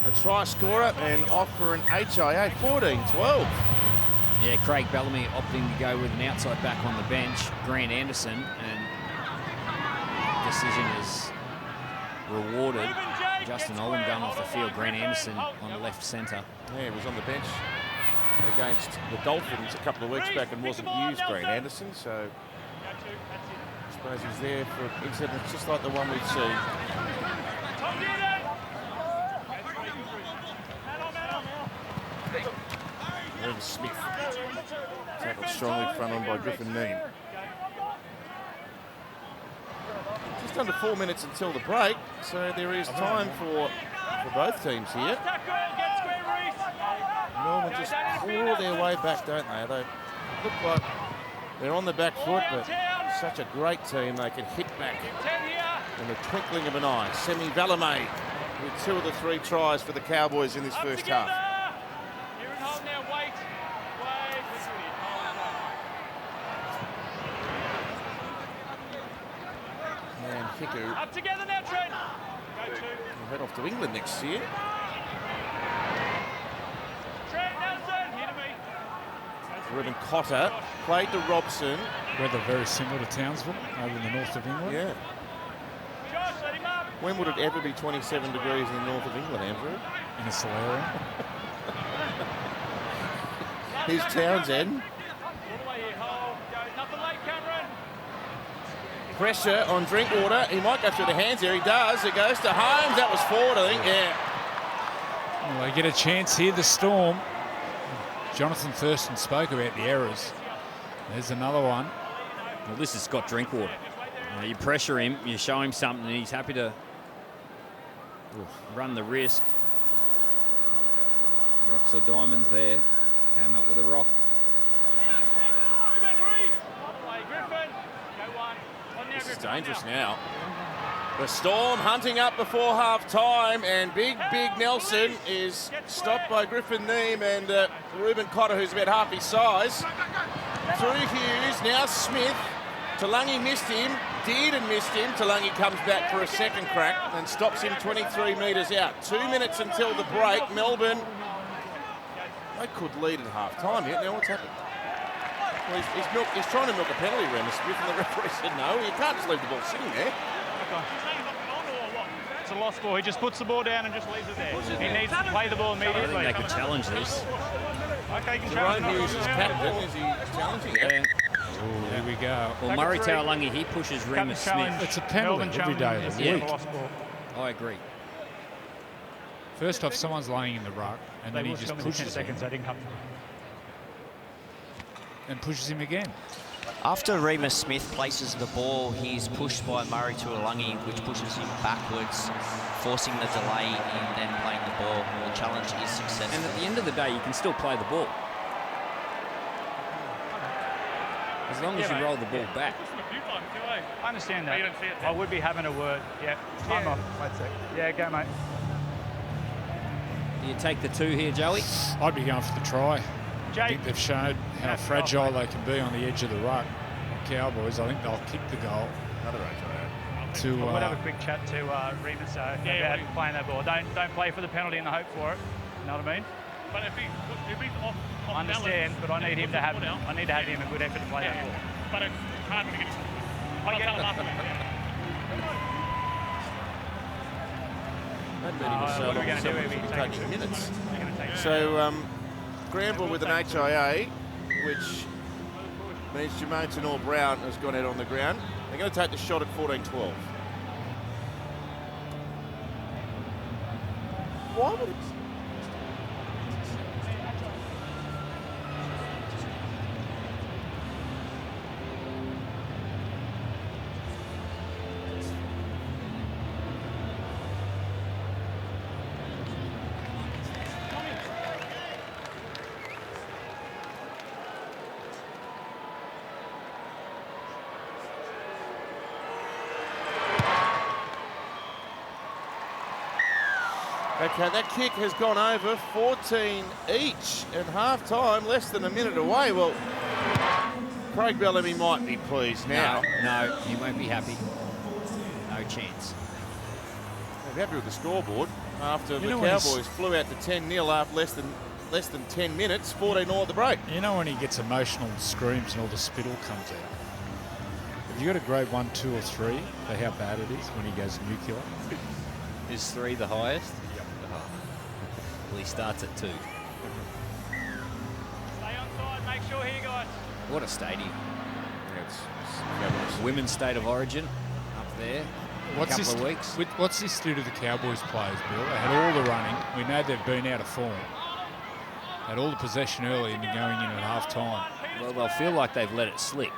A: a try scorer, and off for an HIA, 14-12.
B: Yeah, Craig Bellamy opting to go with an outside back on the bench, Grant Anderson, and decision is rewarded. Justin Olam going off the field, Grant Anderson on the left centre.
A: Yeah, he was on the bench against the Dolphins a couple of weeks back and wasn't used, Grant Anderson, so I suppose he's there for incidents just like the one we've seen. Regan Smith tackled strongly front on by Griffin Neame. Just under 4 minutes until the break, so there is time for both teams here. Melbourne just claw their way back, don't they? They look like they're on the back foot, but such a great team, they can hit back in the twinkling of an eye. Semi Valame with 2 of the 3 tries for the Cowboys in this first half. And Hiku
C: Up together now, Trent. Go two.
A: will head off to England next year.
C: Trent Nelson, here to me.
A: Ruben Cotter played to Robson.
D: Weather very similar to Townsville over in the north of England.
A: Yeah.
C: Josh, let him up.
A: When would it ever be 27 degrees in the north of England, Andrew?
D: In a solarium.
A: Here's Townsend.
C: All the way here, hold. Go. Nothing late, Cameron.
A: Pressure on Drinkwater. He might go through the hands here. He does. It goes to Holmes. That was forward, I think. Yeah.
D: Well, they get a chance here, the Storm. Jonathan Thurston spoke about the errors. There's another one.
B: Well, this is Scott Drinkwater. You pressure him, you show him something, and he's happy to run the risk. Rocks or diamonds there. Came up with a rock.
A: This is dangerous now. The Storm hunting up before half-time, and Big Nelson is stopped by Griffin Neame and Ruben Cotter, who's about half his size. Through Hughes, now Smith. Talangi missed him, Dearden missed him. Talangi comes back for a second crack and stops him 23 metres out. 2 minutes until the break. Melbourne, they could lead at half-time here. Now what's happened? Well, he's trying to milk a penalty, Remy Smith, and the referee said no. You can't just leave the ball sitting there.
C: It's a lost ball. He just puts the ball down and just leaves it there. He needs to play the ball immediately.
B: I think they could challenge this.
C: Okay, you can
A: Jerome
C: challenge
A: Hughes is captain. Is he challenging it?
D: Ooh, here we go.
B: Well, Murray Taulagi, he pushes Remus Smith.
D: It's a penalty every day of the week.
B: I agree.
D: First off, someone's laying in the ruck, and then he just pushes him. And pushes him again.
F: After Remus Smith places the ball, he's pushed by Murray Taulagi, which pushes him backwards, forcing the delay in then playing the ball. The challenge is successful.
B: And at the end of the day, you can still play the ball. As long as you roll the ball back.
C: I understand that.
G: Oh, you didn't see it
C: I would be having a word. Yeah, time off. Wait a sec. Yeah, go, mate.
B: Do you take the 2 here, Joey?
D: I'd be going for the try. I
C: Jake.
D: think they've shown how
C: That's
D: fragile
C: off,
D: they can be on the edge of the ruck. Cowboys, I think they'll kick the goal.
A: Another HIA.
D: To,
C: I would have a quick chat to Remus about playing that ball. Don't play for the penalty and the hope for it. You know what I mean?
G: But if he's off
C: I understand,
G: balance,
C: but I need him to have.
G: out.
C: I need to have him a good effort to play that ball.
G: But it's hard to get.
C: I get it.
A: That meeting was so
C: what are we
A: long,
C: going to do?
A: someone
C: Are we
A: should be
C: taking
A: taking minutes.
C: We're going to take
A: So Granville with an HIA, which means Jermaine Tenor-Brown has gone out on the ground. They're going to take the shot at 14-12. Why would it? Okay, that kick has gone over, 14 each at half-time, less than a minute away. Well, Craig Bellamy might be pleased now.
B: No, he won't be happy. No chance.
A: They're happy with the scoreboard after the
D: know when
A: Cowboys flew out to 10-0 after less than 10 minutes, 14-0 at the break.
D: You know when he gets emotional and screams and all the spittle comes out? Have you got a grade 1, 2 or 3 for how bad it is when he goes nuclear?
B: Is 3 the highest? Yep. Well, he starts at 2.
C: Stay on side. Make sure here, guys.
B: What a stadium.
A: Yeah, it's fabulous.
B: Women's state of origin up there.
D: What's
B: couple of weeks.
D: What's this do to the Cowboys players, Bill? They had all the running. We know they've been out of form. Had all the possession early and been going in at half time.
B: Well, they'll feel like they've let it slip.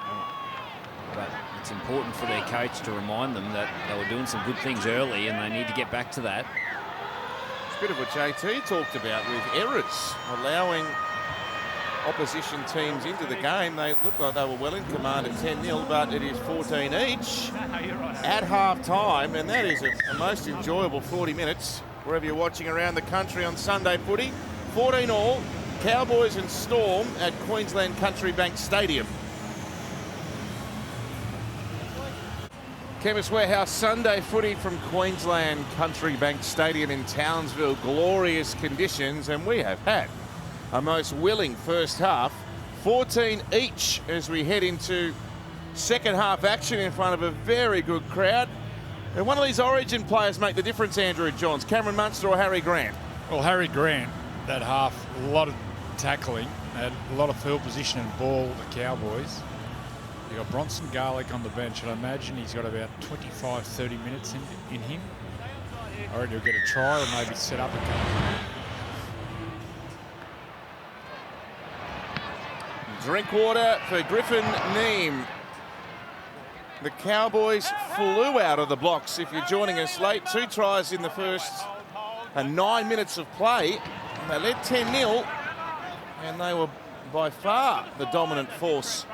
B: But it's important for their coach to remind them that they were doing some good things early and they need to get back to that.
A: It's a bit of what JT talked about with errors, allowing opposition teams into the game. They looked like they were well in command at 10-0, but it is 14 each at half-time, and that is a most enjoyable 40 minutes wherever you're watching around the country on Sunday footy. 14-all, Cowboys and Storm at Queensland Country Bank Stadium. Chemist Warehouse Sunday footy from Queensland Country Bank Stadium in Townsville. Glorious conditions, and we have had a most willing first half. 14 each as we head into second half action in front of a very good crowd. And one of these Origin players make the difference, Andrew Johns, Cameron Munster or Harry Grant?
D: Well, Harry Grant, that half, a lot of tackling, had a lot of field position and ball, the Cowboys. You got Bronson Garlick on the bench, and I imagine he's got about 25, 30 minutes in him. I reckon he'll get a try or maybe set up a couple.
A: Drinkwater for Griffin Neem. The Cowboys flew out of the blocks if you're joining us late. 2 tries in the first 9 minutes of play. They led 10-0, and they were by far the dominant force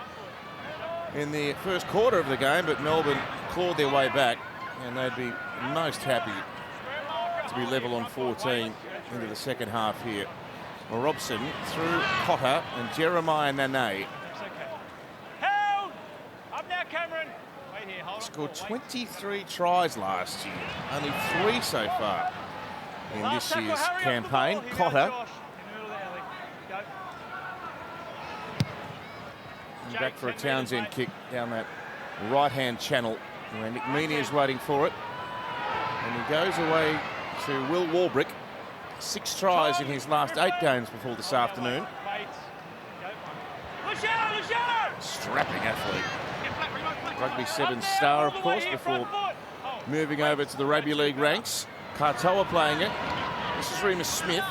A: in the first quarter of the game, but Melbourne clawed their way back, and they'd be most happy to be level on 14 into the second half here. Well, Robson through Cotter and Jeremiah Nene.
C: Held! Up now, Cameron. Wait here, hold
A: Scored 23 tries last year, only 3 so far in this year's campaign. Cotter back for a Townsend kick down that right-hand channel where Nick Meaney is waiting for it. And he goes away to Will Warbrick. 6 tries in his last 8 games before this afternoon. Strapping athlete. Rugby 7 star, of course, before moving over to the Rugby League ranks. Katoa playing it. This is Remus Smith.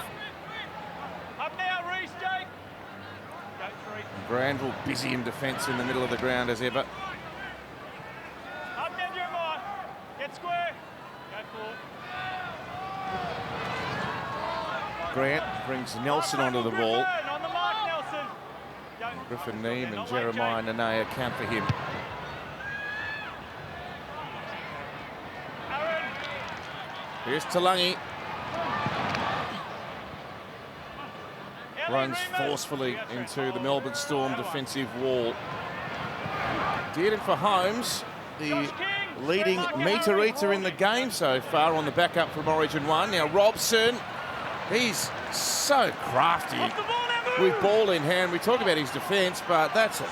A: Granville busy in defence in the middle of the ground as ever.
C: Up there, Jeremiah. Get square. Go forward.
A: Grant brings Nelson onto the ball.
C: On the mark, Nelson.
A: Griffin Neem and Jeremiah Nene account for him. Here's Talangi. Runs forcefully into the Melbourne Storm defensive wall. Dearden for Holmes, the leading meter eater in the game so far on the backup from Origin 1. Now Robson, he's so crafty with ball in hand. We talk about his defence, but that's a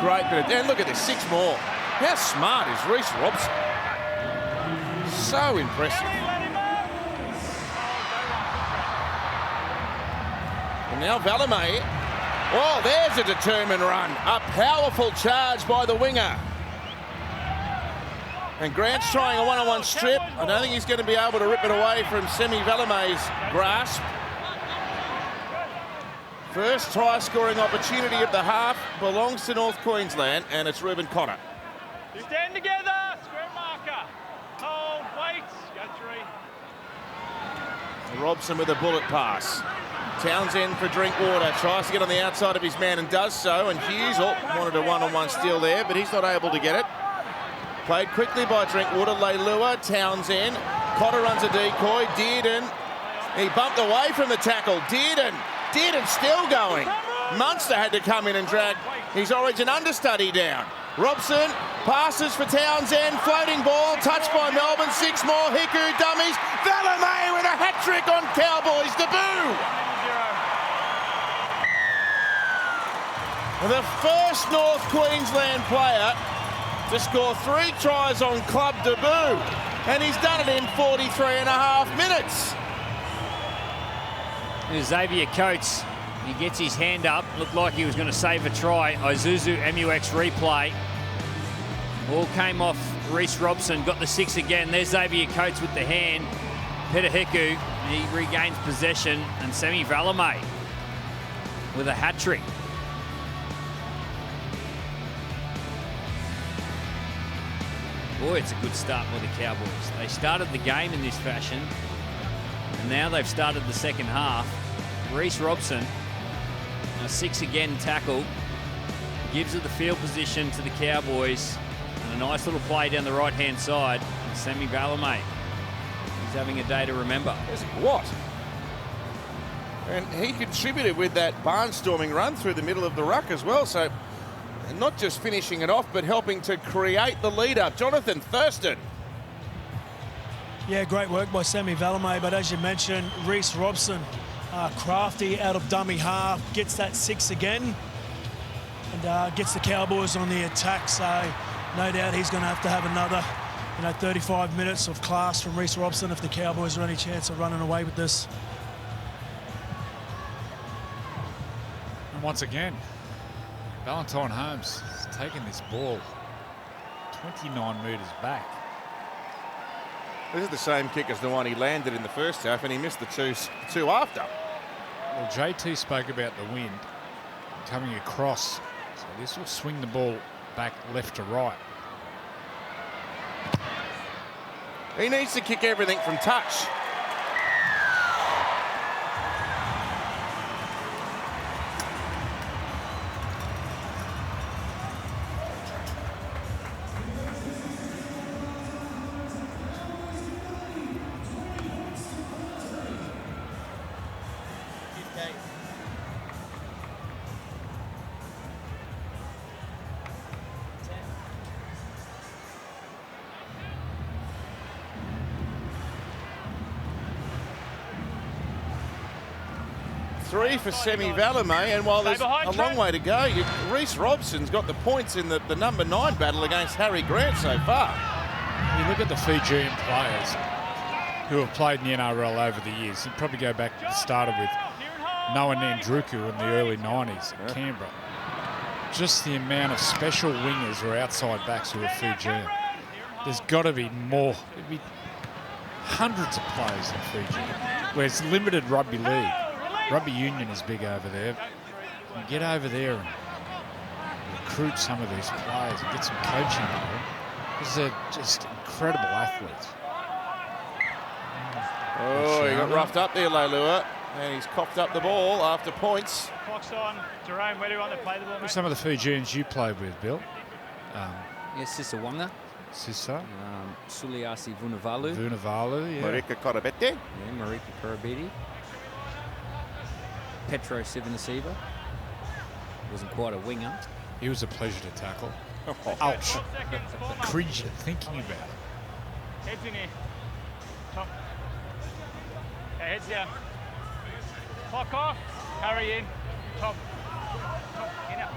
A: great bit of... And look at this, 6 more. How smart is Reece Robson? So impressive. And now Valemei. Oh, there's a determined run. A powerful charge by the winger. And Grant's trying a one-on-one strip. I don't think he's going to be able to rip it away from Semi Valemei's grasp. First try-scoring opportunity of the half belongs to North Queensland, and it's Reuben Cotter.
C: Stand together, square marker. Hold, wait, go 3.
A: Robson with a bullet pass. Townsend for Drinkwater, tries to get on the outside of his man and does so, and Hughes wanted a one-on-one steal there, but he's not able to get it. Played quickly by Drinkwater, Leilua, Townsend. Cotter runs a decoy, Dearden. He bumped away from the tackle, Dearden still going. Munster had to come in and drag his Origin understudy down. Robson passes for Townsend, floating ball, touched by Melbourne, 6 more, Hiku dummies. Valemei with a hat-trick on Cowboys debut. The first North Queensland player to score 3 tries on club debut, and he's done it in 43.5 minutes.
B: Xavier Coates, he gets his hand up, looked like he was going to save a try. Isuzu MUX replay. Ball came off Reece Robson, got the 6 again. There's Xavier Coates with the hand. Peter Hiku, he regains possession, and Semi Valemei with a hat-trick. Boy, it's a good start by the Cowboys. They started the game in this fashion, and now they've started the second half. Reece Robson, a 6 again tackle, gives it the field position to the Cowboys, and a nice little play down the right-hand side. Semi Valemei, he's having a day to remember.
A: What? And he contributed with that barnstorming run through the middle of the ruck as well, so not just finishing it off, but helping to create the lead-up. Jonathan Thurston.
E: Yeah, great work by Semi Valemei, but as you mentioned, Reece Robson, crafty out of dummy half, gets that 6 again, and gets the Cowboys on the attack, so no doubt he's going to have another 35 minutes of class from Reece Robson if the Cowboys are any chance of running away with this.
D: And once again, Valentine Holmes has taken this ball 29 metres back.
A: This is the same kick as the one he landed in the first half, and he missed the two after.
D: Well, JT spoke about the wind coming across, so this will swing the ball back left to right.
A: He needs to kick everything from touch. Three for Semi Valemei, and while there's a long way to go, Reece Robson's got the points in the number 9 battle against Harry Grant so far.
D: You look at the Fijian players who have played in the NRL over the years. You'd probably go back to the starter with Noah Nandruku in the early 90s at Canberra. Just the amount of special wingers or outside backs who are Fijian. There's got to be more. There'd be hundreds of players in Fiji, where it's limited rugby league. Rugby union is big over there. You get over there and recruit some of these players and get some coaching on them, because they're just incredible athletes.
A: Oh, he got roughed up there, Leilua, and he's coughed up the ball after points.
C: Clock's on. Jerome, where do you want to play the ball, mate?
D: Some of the Fijians you played with, Bill.
B: Yes, Sisawanga.
D: Sister.
B: Suliasi Vunivalu.
D: Vunivalu, yeah.
A: Marika Korobete.
B: Yeah, Marika Korobeti. Petro Sivanasiva. Wasn't quite a winger.
D: He was a pleasure to tackle.
C: Seconds,
D: Ouch.
C: form up.
D: Cringe thinking about it.
C: Heads in here. Top. Okay, heads down. Clock off. Carry in. Top. Top. In out.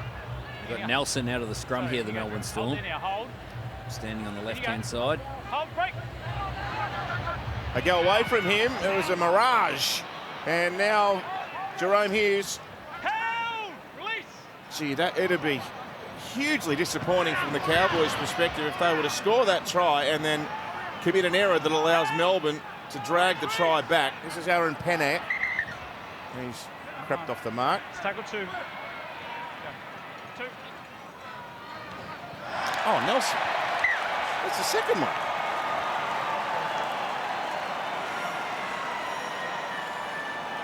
B: We've got Nelson out of the scrum here, the Melbourne
C: Hold
B: Storm.
C: in here. Hold.
B: Standing on the left-hand side.
C: Hold. Break.
A: They go away from him. It was a mirage. And now Jerome Hughes.
C: Held. Release.
A: Gee, it'd be hugely disappointing from the Cowboys' perspective if they were to score that try and then commit an error that allows Melbourne to drag the try back. This is Aaron Pennant. He's crept off the mark.
C: It's tackle 2. Go. 2.
A: Oh, Nelson. That's the second one.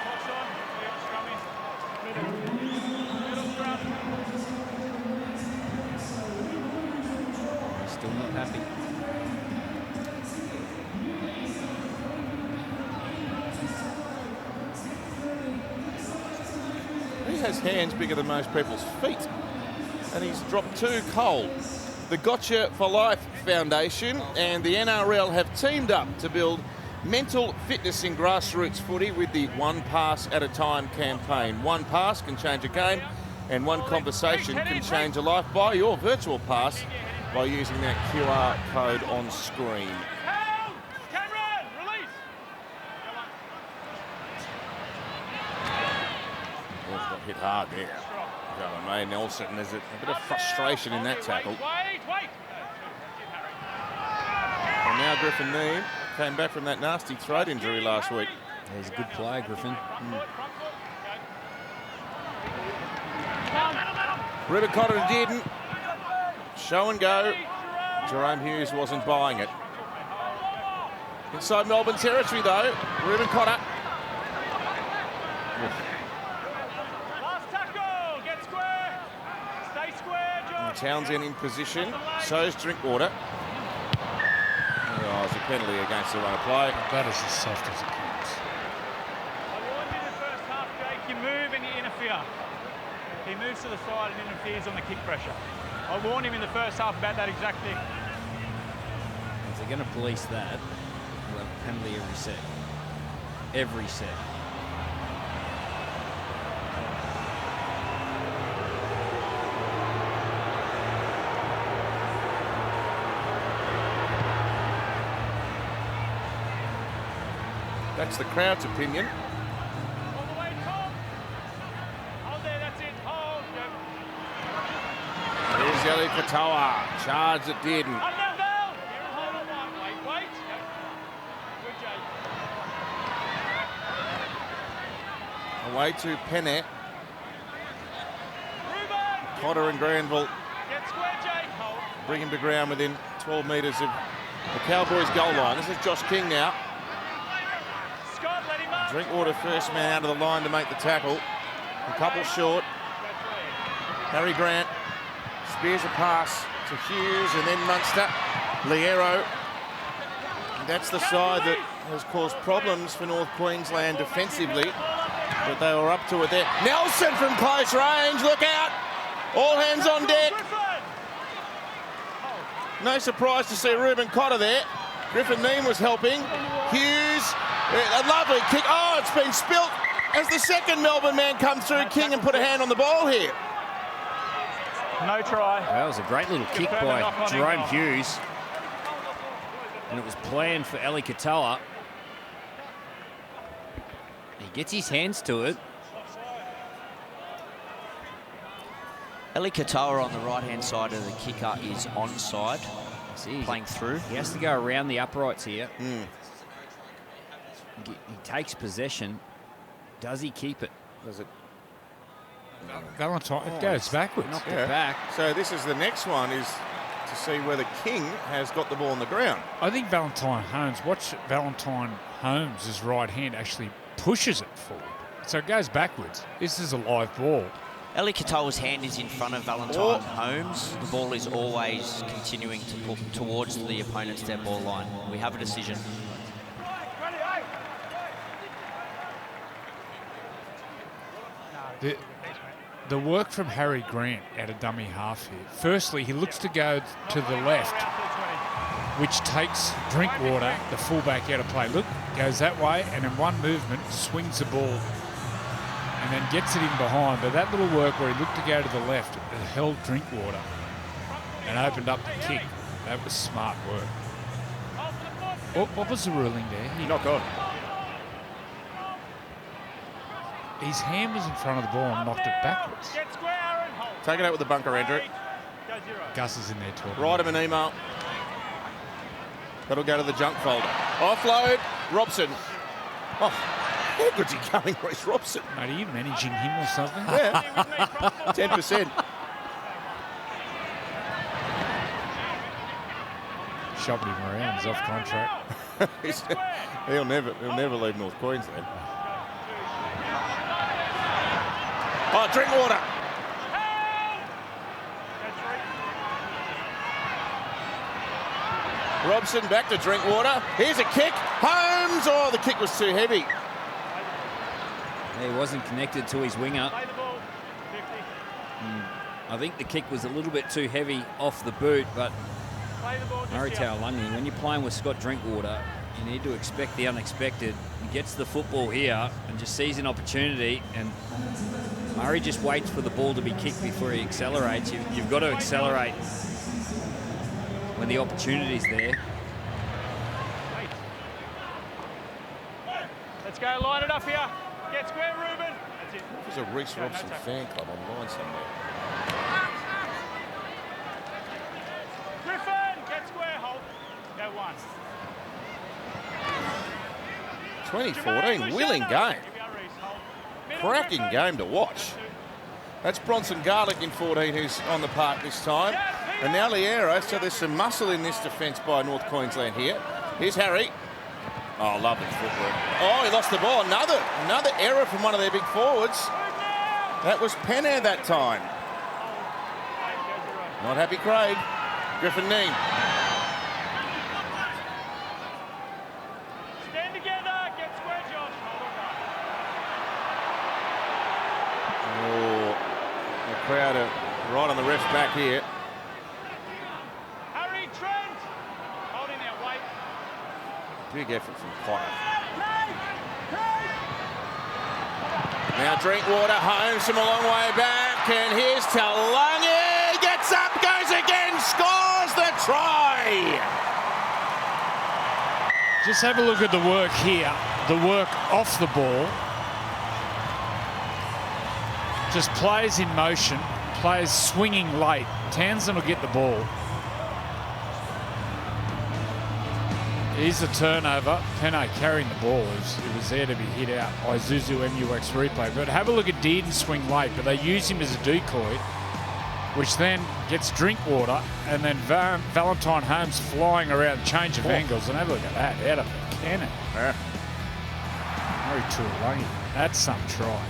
C: Clock's on. We have scrum in. Middle scrum.
B: Still not happy.
A: He has hands bigger than most people's feet. And he's dropped 2 cold. The Gotcha for Life Foundation and the NRL have teamed up to build mental fitness in grassroots footy with the One Pass at a Time campaign. One pass can change a game and one conversation can change a life. Buy your virtual pass by using that QR code on screen.
C: Held. Cameron. Release.
A: Oh, got hit hard there. May Nelson, there's a bit of frustration in that tackle.
C: Wait.
A: And now Griffin Neame came back from that nasty throat injury last week.
B: He's a good player, Griffin.
A: Ruben Cotter didn't. Show and go. Jerome Hughes wasn't buying it. Inside Melbourne territory though, Ruben Cotter.
C: Last tackle. Get square. Stay square, George.
A: Townsend in position. So's Drinkwater. Oh, it's a penalty against the run of play.
D: That is as soft as it comes.
C: I warned you in the first half, Jake. You move and you interfere. He moves to the side and interferes on the kick pressure. I warned him in the first half about that exact thing.
B: If they're going to police that, we'll have a penalty every set. Every set.
A: That's the crowd's opinion.
C: All the way, Tom. Hold there, that's it. Hold. Go.
A: Here's Eli Katoa. Charge it didn't.
C: Up now, Val. Here, hold on one. Wait. Go. Good, Jake.
A: Away to Pennant.
C: Ruben.
A: Cotter and Granville
C: Get square, Jake. Hold.
A: bring him to ground within 12 metres of the Cowboys' goal line. This is Josh King now.
C: Scott, let him up.
A: Drinkwater first man out of the line to make the tackle. A couple short. Harry Grant spears a pass to Hughes and then Munster. Liero. That's the side that has caused problems for North Queensland defensively, but they were up to it there. Nelson from close range, look out! All hands on deck. No surprise to see Ruben Cotter there. Griffin Neame was helping. Hughes, a lovely kick. Oh, it's been spilt as the second Melbourne man comes through. King and put a hand on the ball here.
C: No try.
B: That was a great little kick
C: Confirm the
B: by
C: knock on him
B: Jerome
C: now.
B: Hughes. And it was planned for Eli Katoa. He gets his hands to it.
F: Eli Katoa on the right-hand side of the kicker is onside,
B: See,
F: playing through.
B: he has to go around the uprights here. He takes possession. Does he keep it?
A: Does it?
D: Valentine, it goes backwards.
B: Knocked
A: Yeah.
B: it back.
A: So this is the next one, is to see whether King has got the ball on the ground.
D: I think Valentine Holmes, watch Valentine Holmes' right hand actually pushes it forward. So it goes backwards. This is a live ball.
F: Eli Katoa's hand is in front of Valentine Holmes. The ball is always continuing to pull towards the opponent's dead ball line. We have a decision.
D: The work from Harry Grant at a dummy half here. Firstly, he looks to go to the left, which takes Drinkwater, the fullback, out of play. Look, goes that way, and in one movement, swings the ball and then gets it in behind. But that little work where he looked to go to the left, it held Drinkwater and opened up the kick. That was smart work. What was the ruling there?
A: Not good.
D: His hand was in front of the ball and knocked it backwards.
A: Take it out with the bunker, Andrew.
D: Gus is in there talking.
A: Write him an email. That'll go to the junk folder. Offload, Robson. Oh, how good's he going, Reece Robson?
D: Mate, are you managing him or something?
A: Yeah, 10%.
D: Shopping him around, he's off contract.
A: he'll never leave North Queensland. Oh, Drinkwater. Robson back to Drinkwater. Here's a kick. Holmes. Oh, the kick was too heavy.
B: He wasn't connected to his winger. I think the kick was a little bit too heavy off the boot, but Murray Taulagi, when you're playing with Scott Drinkwater, you need to expect the unexpected. He gets the football here and just sees an opportunity, and Murray just waits for the ball to be kicked before he accelerates. You've got to accelerate when the opportunity's there.
C: Let's go, line it up here. Get square, Ruben. That's it.
A: There's a Reece Robson fan club online somewhere.
C: Griffin, get square, hold. Go one.
A: 2014, willing game. Cracking game to watch. That's Bronson Garlick in 14 who's on the park this time. And now Liero, so there's some muscle in this defence by North Queensland here. Here's Harry. Oh, lovely footwork. Oh, he lost the ball. Another error from one of their big forwards. That was Penner that time. Not happy Craig. Griffin Neem.
C: Stand together, get square, Josh.
A: Oh, the crowd are right on the ref's back here.
C: Harry, Trent. Hold in there, wait.
A: Big effort from Potter. Now Drinkwater, Holmes from a long way back, and here's Taulagi. Gets up, goes again, scores the try.
D: Just have a look at the work here, the work off the ball. Just players in motion, players swinging late. Townsend will get the ball. Here's a turnover. Penno carrying the ball. It was there to be hit out by Zuzu MUX replay. But have a look at Dearden swing late, but they use him as a decoy, which then gets Drinkwater, and then Valentine Holmes flying around, change of angles. And have a look at that, out of the cannon. Murray Taulagi. That's some try.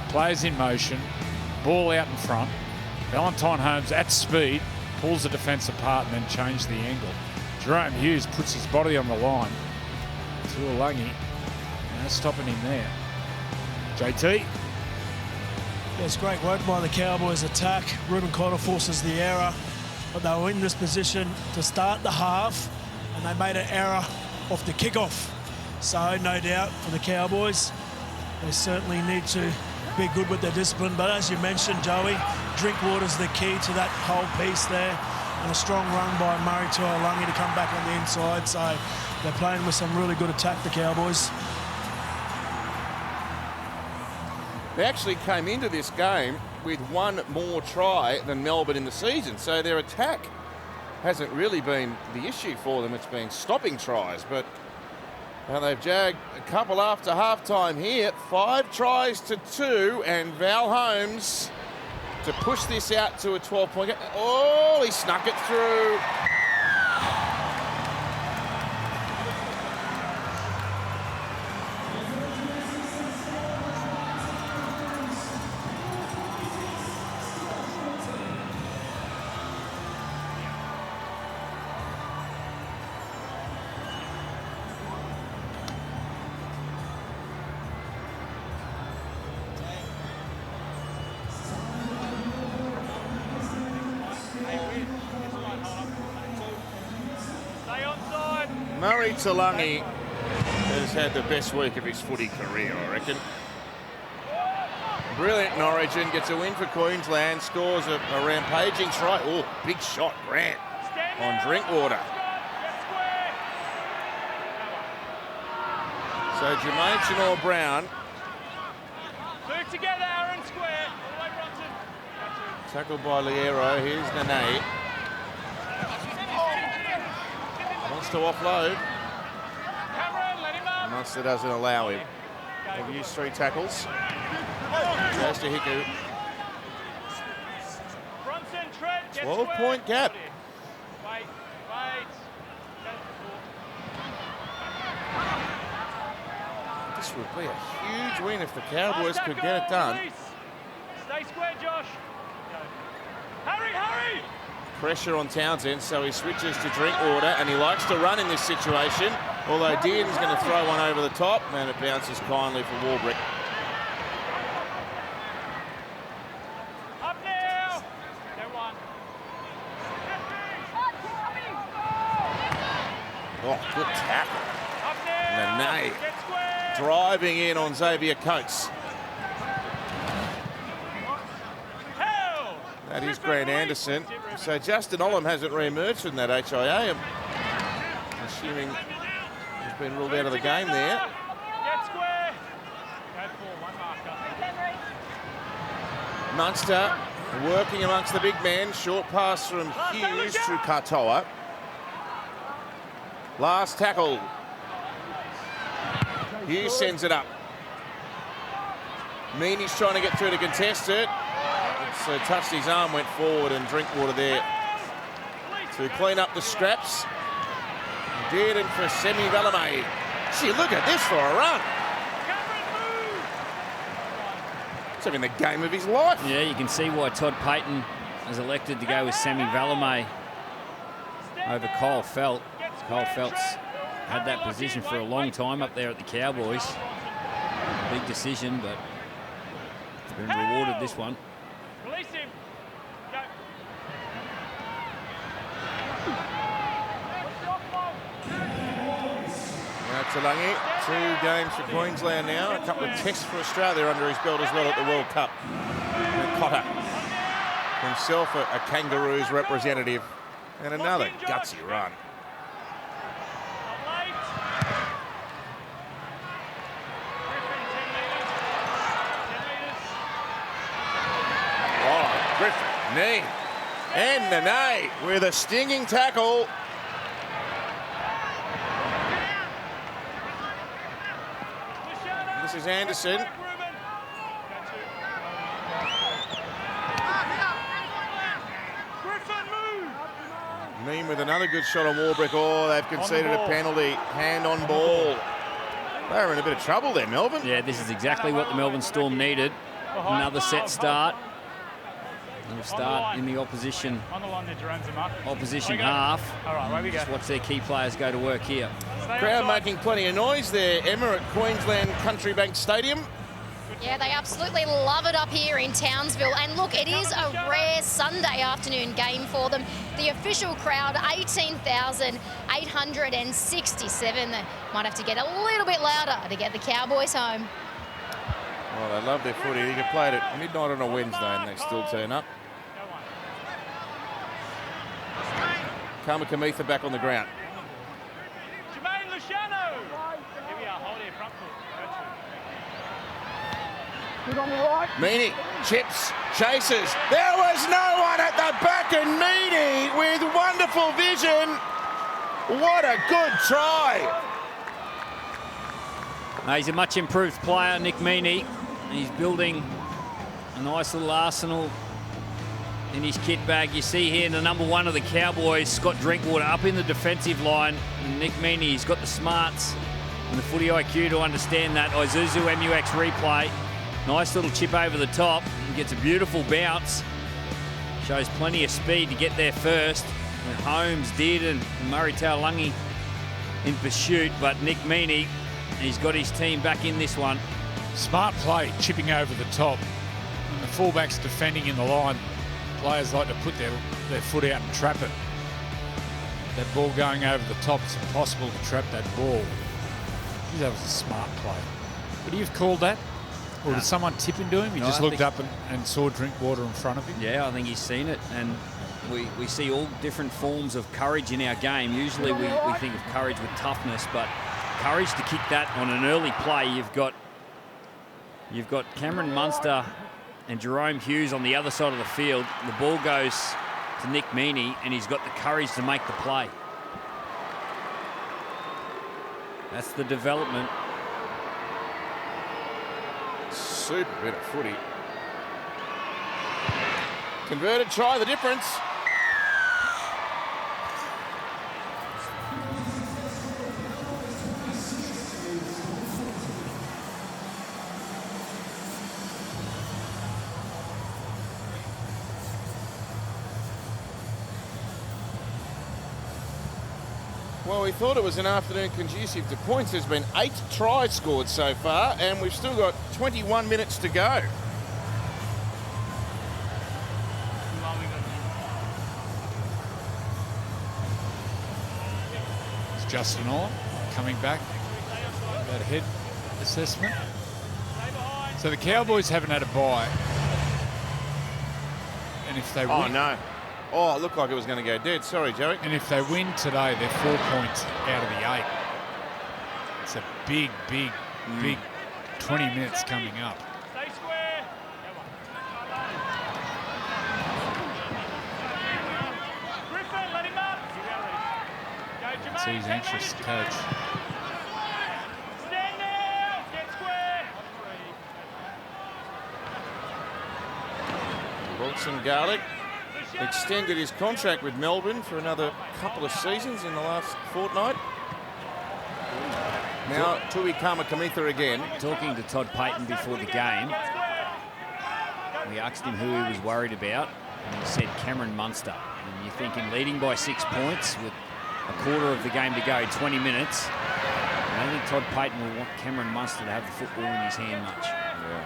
D: Players in motion, ball out in front. Valentine Holmes at speed, pulls the defence apart and then changes the angle. Jerome Hughes puts his body on the line. Taulagi, stopping him there. JT.
E: Yes, great work by the Cowboys attack. Ruben Cotter forces the error, but they were in this position to start the half, and they made an error off the kickoff. So no doubt for the Cowboys, they certainly need to be good with their discipline. But as you mentioned, Joey, Drinkwater's the key to that whole piece there. And a strong run by Murray Taulagi to come back on the inside. So they're playing with some really good attack, the Cowboys.
A: They actually came into this game with one more try than Melbourne in the season. So their attack hasn't really been the issue for them. It's been stopping tries. But now they've jagged a couple after halftime here. 5 tries to 2, and Val Holmes to push this out to a 12-point game. Oh, he snuck it through. Murray Taulagi has had the best week of his footy career, I reckon. Brilliant in Origin, gets a win for Queensland, scores a rampaging try. Oh, big shot, Grant, on Drinkwater. So Jermaine Chenor-Brown.
C: Move together, Aaron, square. All the way, Bronson.
A: Tackled by Liero. Here's Nene. Wants to offload.
C: Cameron, let him up.
A: Munster doesn't allow him. They've used 3 tackles. Goes to Hiku.
C: Bronson, tread, get
A: 12-point
C: square.
A: gap.
C: Wait.
A: This would be a huge win if the Cowboys could get it done.
C: Stay square, Josh. Go. Hurry!
A: Pressure on Townsend, so he switches to Drinkwater, and he likes to run in this situation. Although Dearden's going to throw one over the top, and it bounces kindly for Warbrick.
C: Up now. Get one.
A: Oh, good tackle.
C: Up now.
A: Nene
C: Get square.
A: driving in on Xavier Coates.
C: Hell.
A: That is Grant Anderson. So Justin Olam hasn't re-emerged from that HIA. I'm assuming he's been ruled out of the game there.
C: Get square. Go for one marker.
A: Munster working amongst the big men. Short pass from Hughes to Katoa. Last tackle. Hughes sends it up. Meany's trying to get through to contest it. So touched his arm, went forward, and Drinkwater there to clean up the scraps. Did it for Semi Valame. Gee, look at this for a run. It's having the game of his life.
B: Yeah, you can see why Todd Payton has elected to go with Semi Valame over Kyle Felt. Kyle Felt's had that position for a long time up there at the Cowboys. Big decision, but it's been rewarded this one.
C: Release him. Go.
A: Now Taulagi, 2 games for Queensland now. A couple of tests for Australia under his belt as well at the World Cup. And Cotter, himself a Kangaroos representative. And another gutsy run. Griffin, knee, and Nene with a stinging tackle. This is Anderson. Mean with another good shot on Warbrick. Oh, they've conceded a penalty. Hand on ball. They're in a bit of trouble there, Melbourne.
B: Yeah, this is exactly what the Melbourne Storm needed. Another set start. We'll start in the opposition half.
C: All right, away we go.
B: Just watch their key players go to work here.
A: Crowd making plenty of noise there, Emma, at Queensland Country Bank Stadium.
H: Yeah, they absolutely love it up here in Townsville. And look, it is a rare Sunday afternoon game for them. The official crowd, 18,867. They might have to get a little bit louder to get the Cowboys home.
A: Well, they love their footy. You can play it at midnight on a Wednesday and they still turn up. Kamikamitha back on the ground.
C: Jermaine Luciano. Here we are, hold here, front foot.
I: Good on the right.
A: Meany chips, chases. There was no one at the back, and Meany with wonderful vision. What a good try.
B: He's a much improved player, Nick Meany. He's building a nice little arsenal in his kit bag. You see here the number 1 of the Cowboys, Scott Drinkwater, up in the defensive line. And Nick Meany, he's got the smarts and the footy IQ to understand that. Isuzu MUX replay. Nice little chip over the top. He gets a beautiful bounce. Shows plenty of speed to get there first. And Holmes, Dearden, and Murray Taulagi in pursuit. But Nick Meany, he's got his team back in this one.
D: Smart play, chipping over the top. And the fullbacks defending in the line. Players like to put their foot out and trap it. that ball going over the top. It's impossible to trap that ball. Geez, that was a smart play. Would you have called that? Or did someone tip into him? He just looked up and saw Drinkwater in front of him?
B: Yeah, I think he's seen it. And we see all different forms of courage in our game. Usually we think of courage with toughness, but courage to kick that on an early play. You've got Cameron Munster and Jerome Hughes on the other side of the field. The ball goes to Nick Meaney, and he's got the courage to make the play. That's the development.
A: Super bit of footy. Converted try, the difference. Well, we thought it was an afternoon conducive to points. There's been 8 tries scored so far, and we've still got 21 minutes to go.
D: It's Justin Orr coming back. That head assessment. So the Cowboys haven't had a bye. And if they win...
A: Oh, no. Oh, it looked like it was going to go dead. Sorry, Joey.
D: And if they win today, they're 4 points out of the 8. It's a big 20 minutes coming up.
C: Stay square. Griffin, let him up. Go,
D: So he's
C: Jermaine,
D: anxious to coach.
C: stand now. Get square.
A: Wilson Garlick extended his contract with Melbourne for another couple of seasons in the last fortnight. Now, Tui Kamakamitha again.
B: Talking to Todd Payton before the game, we asked him who he was worried about, and he said Cameron Munster. And you're thinking leading by 6 points with a quarter of the game to go, 20 minutes. I don't think Todd Payton will want Cameron Munster to have the football in his hand much.
A: Yeah.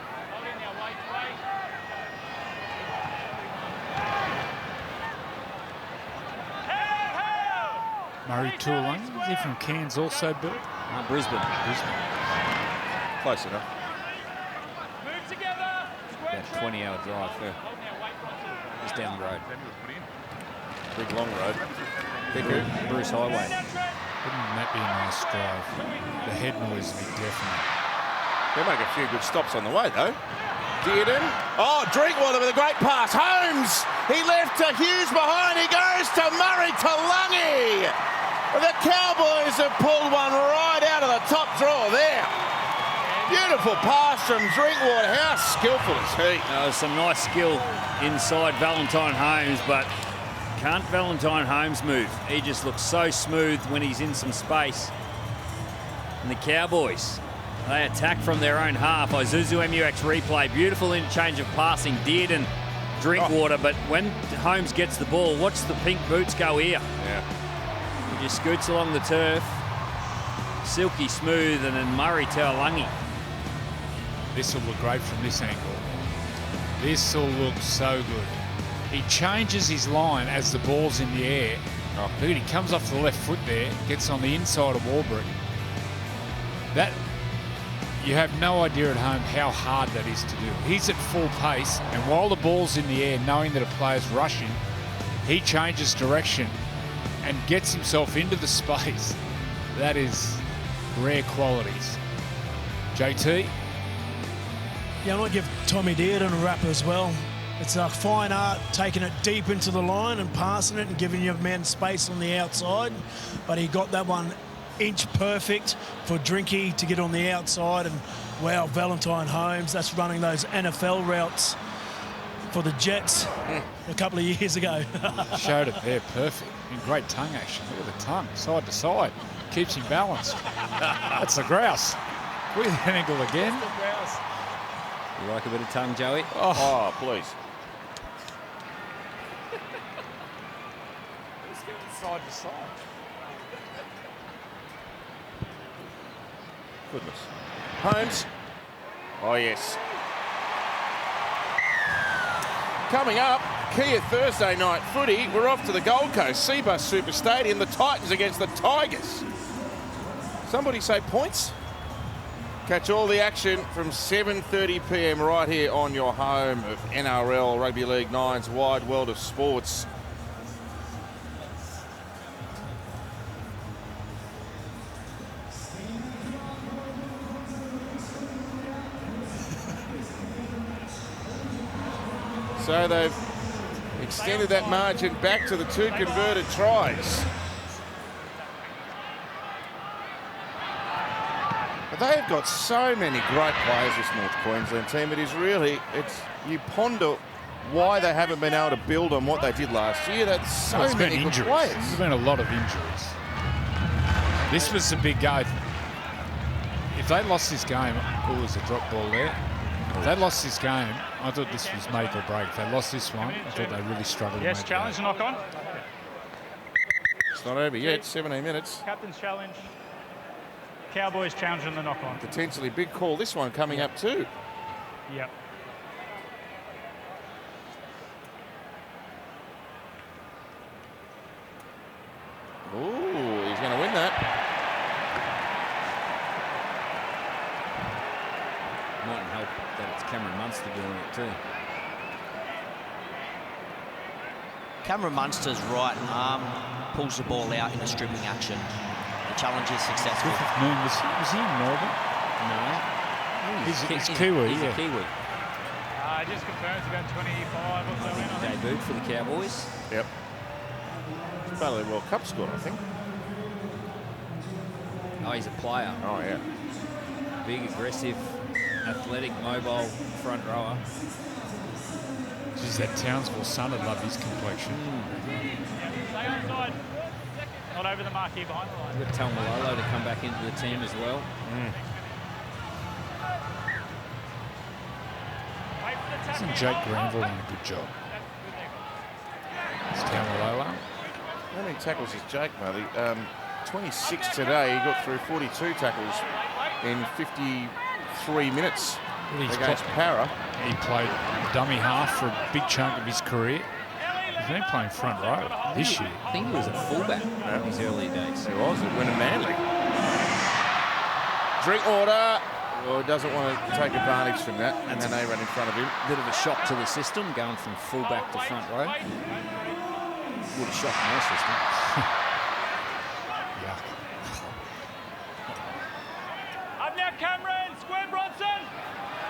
D: Murray Tuolangi, is he from Cairns also, Bill?
B: Brisbane.
A: Close enough.
C: Move together.
B: About 20-hour drive.
A: Yeah.
B: Just down the road.
A: Big long road.
B: Bruce Highway.
D: Wouldn't that be a nice drive? The head noise would be deafening.
A: They'll make a few good stops on the way, though. Dearden. Oh, Drinkwater with a great pass. Holmes. He left to Hughes behind. He goes to Murray Talangi. The Cowboys have pulled one right out of the top drawer there. Beautiful pass from Drinkwater. How skillful is he?
B: There's some nice skill inside Valentine Holmes, but can't Valentine Holmes move? He just looks so smooth when he's in some space. And the Cowboys, they attack from their own half. Isuzu MUX replay. Beautiful interchange of passing. Dearden, Drinkwater, but when Holmes gets the ball, watch the pink boots go here.
A: Yeah.
B: He just scoots along the turf. Silky smooth, and then Murray Taulagi.
D: This will look great from this angle. This will look so good. He changes his line as the ball's in the air. Oh, look, he comes off the left foot there, gets on the inside of Warbrick. That, you have no idea at home how hard that is to do. He's at full pace, and while the ball's in the air, knowing that a player's rushing, he changes direction and gets himself into the space. That is rare qualities. JT?
E: Yeah, I want to give Tommy Dearden a rap as well. It's a fine art taking it deep into the line and passing it and giving your man space on the outside. But he got that one inch perfect for Drinky to get on the outside. And wow, Valentine Holmes, that's running those NFL routes for the Jets a couple of years ago.
D: Showed it there, perfect. And great tongue action. Look at the tongue, side to side. Keeps him balanced. That's the grouse. Look at that angle again.
B: You like a bit of tongue, Joey?
A: Oh, please.
D: Let's get it side to side.
A: Goodness. Holmes. Oh, yes. Coming up, Kia Thursday night footy. We're off to the Gold Coast, Seabus Super Stadium. The Titans against the Tigers. Somebody say points? Catch all the action from 7:30 p.m. right here on your home of NRL Rugby League 9's wide world of sports. So they've extended that margin back to the 2 converted tries. But they've got so many great players, this North Queensland team. It is really, you ponder why they haven't been able to build on what they did last year. That's so many good players.
D: There's been a lot of injuries. This was a big game. If they lost this game, oh, there's a drop ball there. If they lost this game, I thought this was make or break. If they lost this one, I thought they really struggled.
C: Yes, challenge, knock on.
A: It's not over yet, 17 minutes.
C: Captain's challenge. Cowboys challenge on the knock on.
A: Potentially big call, this one coming up too.
C: Yep.
A: Ooh, he's going to win that.
B: Mightn't help that it's Cameron Munster doing it too.
F: Cameron Munster's right arm pulls the ball out in a stripping action. The challenge is successful.
D: Was he in Melbourne?
B: No.
D: He's Kiwi,
B: He's
D: yeah.
B: a Kiwi.
C: Just confirmed about 25 or so in, I think.
B: Debuted for the Cowboys.
A: Yep. Barely World Cup squad, I think.
B: Oh, he's a player.
A: Oh, yeah.
B: Big, aggressive, athletic, mobile front rower.
D: Geez, that Townsville son would love his complexion.
C: Stay outside. Not over the mark here behind the line.
B: We've got Talmalolo to come back into the team as well.
C: Wait for the tackle.
D: Isn't Jake Granville doing a good job? It's Tamalolo.
A: How many tackles is Jake, Mother? 26 today. He got through 42 tackles in 53 minutes against Para.
D: He played dummy half for a big chunk of his career. He's been playing front row this year.
B: I think he was a fullback in his early days.
A: He was at Wynnum Manly. Drinkwater. Well, doesn't want to take advantage from that, and then they run in front of him.
B: Bit of a shock to the system, going from fullback to front row. Would have shocked my system.
D: Yuck.
C: Up now, Cameron. Square Bronson.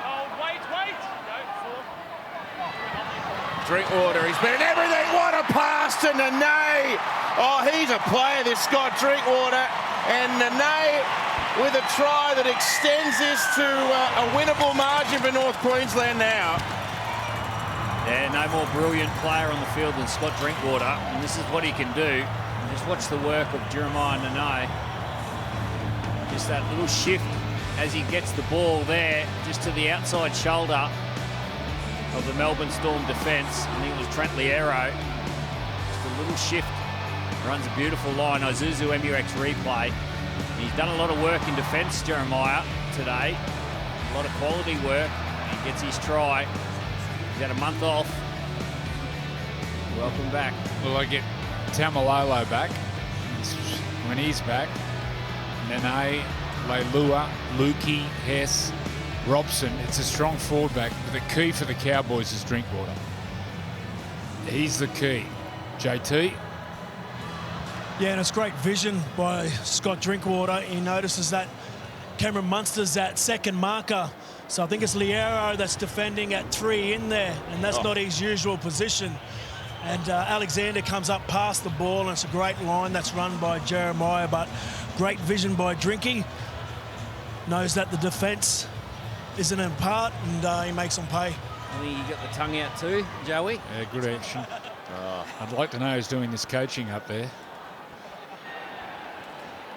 C: Oh, wait. Go, 4.
A: Drinkwater, he's been everything. What a pass to Nene. Oh, he's a player, this Scott Drinkwater. And Nene with a try that extends this to a winnable margin for North Queensland now.
B: Yeah, no more brilliant player on the field than Scott Drinkwater. And this is what he can do. Just watch the work of Jeremiah Nene. Just that little shift as he gets the ball there, just to the outside shoulder of the Melbourne Storm defence. I think it was Trent Liero. Just a little shift. Runs a beautiful line. Isuzu MUX replay. He's done a lot of work in defence, Jeremiah, today. A lot of quality work. He gets his try. He's had a month off. Welcome back.
D: Well, I get Tamalolo back. When he's back, Nene, Leilua, Lukey, Hess, Robson. It's a strong forward back, but the key for the Cowboys is Drinkwater. He's the key. JT?
E: Yeah, and it's great vision by Scott Drinkwater. He notices that Cameron Munster's that second marker. So I think it's Liero that's defending at 3 in there, and that's not his usual position. And Alexander comes up past the ball, and it's a great line that's run by Jeremiah, but great vision by Drinky. Knows that the defence isn't in part, and he makes them pay.
B: I think you got the tongue out too, Joey.
D: Yeah, good action. I'd like to know who's doing this coaching up there.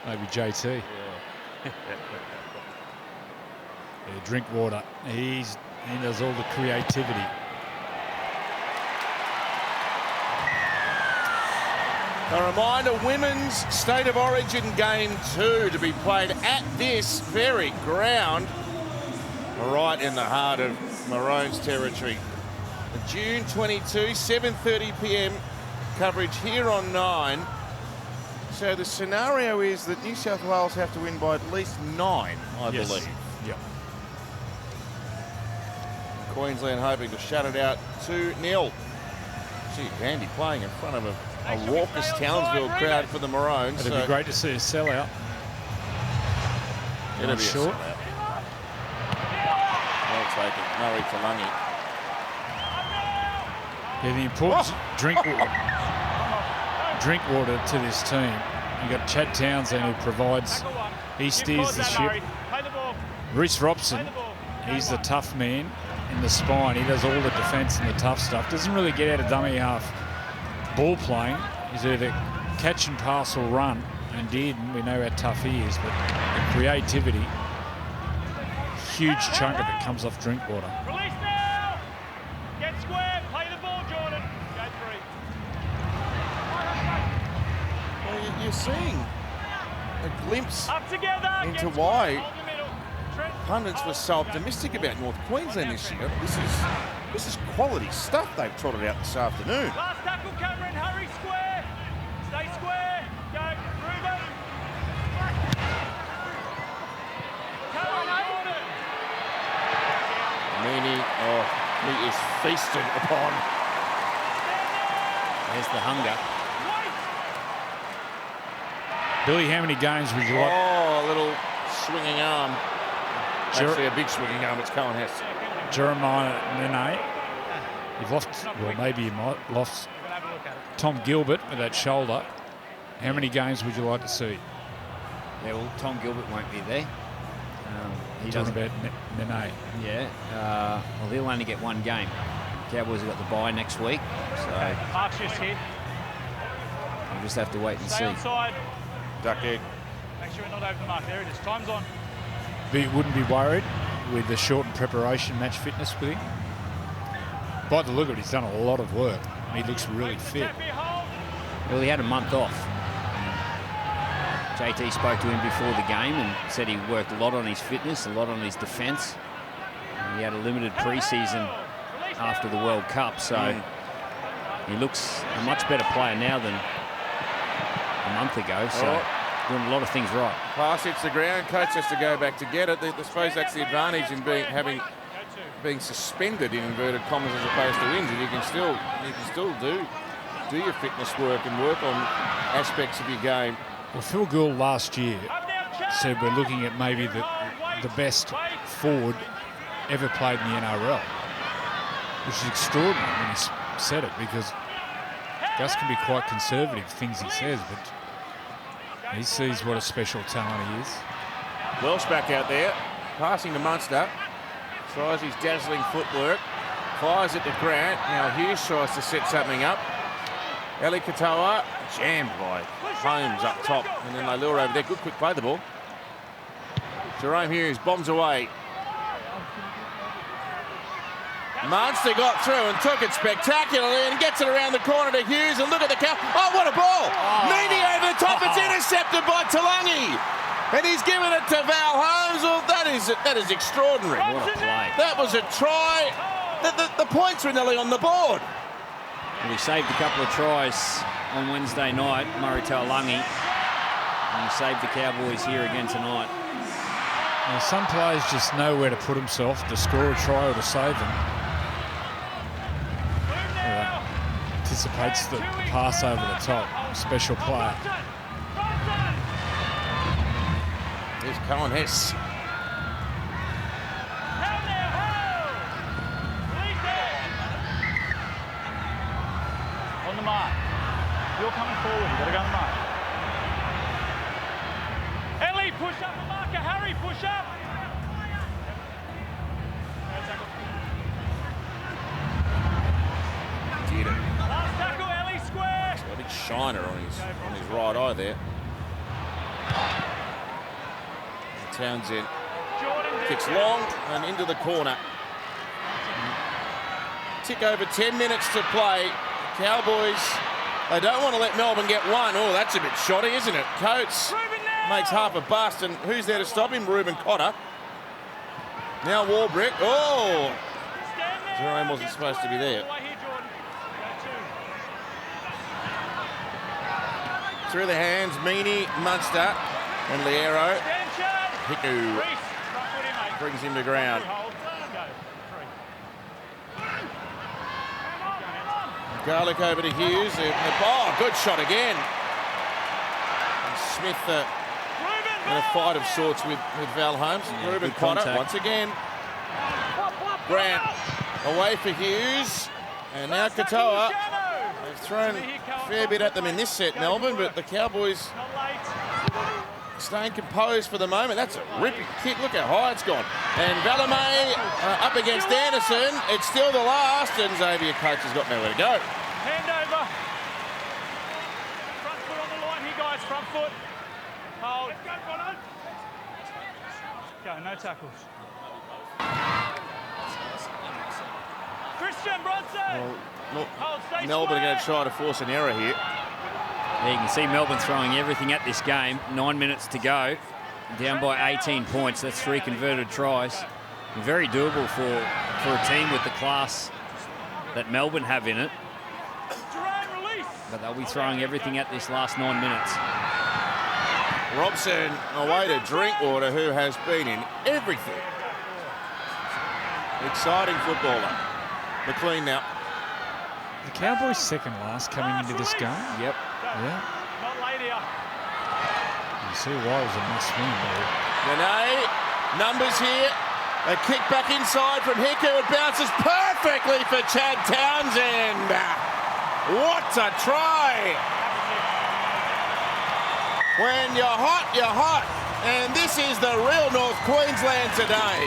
D: Maybe JT. Yeah, Drinkwater. He does all the creativity.
A: A reminder, Women's State of Origin Game 2 to be played at this very ground, right in the heart of Maroons territory. June 22, 7:30 p.m. coverage here on 9. So the scenario is that New South Wales have to win by at least 9, I believe.
D: Yep.
A: Queensland hoping to shut it out 2-0. Gee, Vandy playing in front of a raucous Townsville crowd for the Maroons.
D: It'd be great to see a sellout.
A: It'll be
D: short.
A: a sellout. Well taken, Murray to Lungy.
D: Yeah, the importance drink water to this team. You've got Chad Townsend who provides, he steers the ship. Reece Robson, he's the tough man in the spine. He does all the defence and the tough stuff. Doesn't really get out of dummy half ball playing. He's either catch and pass or run. And Dearden, we know how tough he is, but the creativity, huge chunk of it comes off drink water.
C: Release now! Get square, play the ball, Jordan. Go 3.
A: Well, you're seeing a glimpse
C: Up together.
A: into why pundits were so optimistic about North Queensland this year. This is quality stuff they've trotted out this afternoon.
C: Last tackle, Cameron. Hurry, square. Stay square. Go, Ruben. Jordan.
A: Meany, he is feasted upon.
B: There's the hunger.
D: Billy, how many games would you like?
A: Oh, a little swinging arm. Actually, a big swinging arm. It's Cohen Hess.
D: Jeremiah Nene. You've lost, well, maybe you might lost Tom Gilbert with that shoulder. How many games would you like to see?
B: Yeah, well, Tom Gilbert won't be there. He
D: Talking
B: doesn't.
D: about Nene.
B: Yeah. Well, he'll only get one game. Cowboys have got the bye next week, so
C: Mark's just hit.
B: we'll just have to wait and
C: Stay
B: see.
C: outside.
A: Duck egg.
C: Make sure we're not over the mark. There it is. Time's on.
D: But you wouldn't be worried with the shortened preparation match fitness with him? By the look of it, he's done a lot of work. He looks really fit.
B: Well, he had a month off. JT spoke to him before the game and said he worked a lot on his fitness, a lot on his defence. He had a limited pre-season after the World Cup, so he looks a much better player now than a month ago. So doing a lot of things right.
A: Pass hits the ground. Coach has to go back to get it. I suppose that's the advantage in being suspended in inverted commas as opposed to injured. You can still do your fitness work and work on aspects of your game.
D: Well, Phil Gould last year said we're looking at maybe the best forward ever played in the NRL, which is extraordinary when he said it, because Gus can be quite conservative, things he says, but he sees what a special talent he is.
A: Welsh back out there, passing to Munster. Tries his dazzling footwork. Fires it to Grant. Now Hughes tries to set something up. Eli Katoa jammed by Holmes up top. And then they lure over there. Good quick play the ball. Jerome Hughes bombs away. Munster got through and took it spectacularly and gets it around the corner to Hughes, and look at the count. Oh, what a ball! Meany over the top. It's intercepted by Talangi, and he's given it to Val Holmes. Well, that is extraordinary.
B: What a play.
A: That was a try. The points were nearly on the board.
B: Well, he saved a couple of tries on Wednesday night, Murray Taulagi, and he saved the Cowboys here again tonight.
D: Now, some players just know where to put himself to score a try or to save them. Anticipates the pass over the top. Special player.
A: Here's Cohen Hess.
C: On the mark. You're coming forward. You've got to go on the mark. Ellie, push up the marker. Harry, push up.
A: Did it.
C: Last tackle, Ellie, square.
A: A big shiner on his right eye there. Townsend kicks long and into the corner. Tick over 10 minutes to play. Cowboys, they don't want to let Melbourne get one. Oh, that's a bit shoddy, isn't it? Coates makes half a bust, and who's there to stop him? Reuben Cotter. Now Warbrick. Oh!
C: Stand
A: Jerome wasn't supposed to be there. Through the hands, Meany, Munster, and Liero. Hiku brings him to ground. Garlic over to Hughes. Oh, good shot again. And Smith in a fight of sorts with Val Holmes.
B: Yeah,
A: Ruben
B: good
A: Potter
B: contact.
A: once again. Grant away for Hughes. And now Katoa. They've thrown a fair bit at them in this set, Melbourne, but the Cowboys staying composed for the moment. That's a ripping kick. Look how high it's gone. And Valame up against Anderson. It's still the last, and Xavier Coates has got nowhere to go.
C: Hand over. Front foot on the line here, guys. Front foot. Hold. Go, no tackles. Christian Bronson.
A: Well, look, Melbourne are going to try to force an error here.
B: Yeah, you can see Melbourne throwing everything at this game. 9 minutes to go. Down by 18 points. That's 3 converted tries. Very doable for a team with the class that Melbourne have in it. But they'll be throwing everything at this last 9 minutes.
A: Robson away to Drinkwater, who has been in everything. Exciting footballer. McLean now.
D: The Cowboys second last coming into this game.
B: Yep.
D: Yeah.
C: Not late here.
D: You see why it was a must win there.
A: Renee, numbers here. A kick back inside from Hiku. It bounces perfectly for Chad Townsend. What a try! When you're hot, you're hot. And this is the real North Queensland today.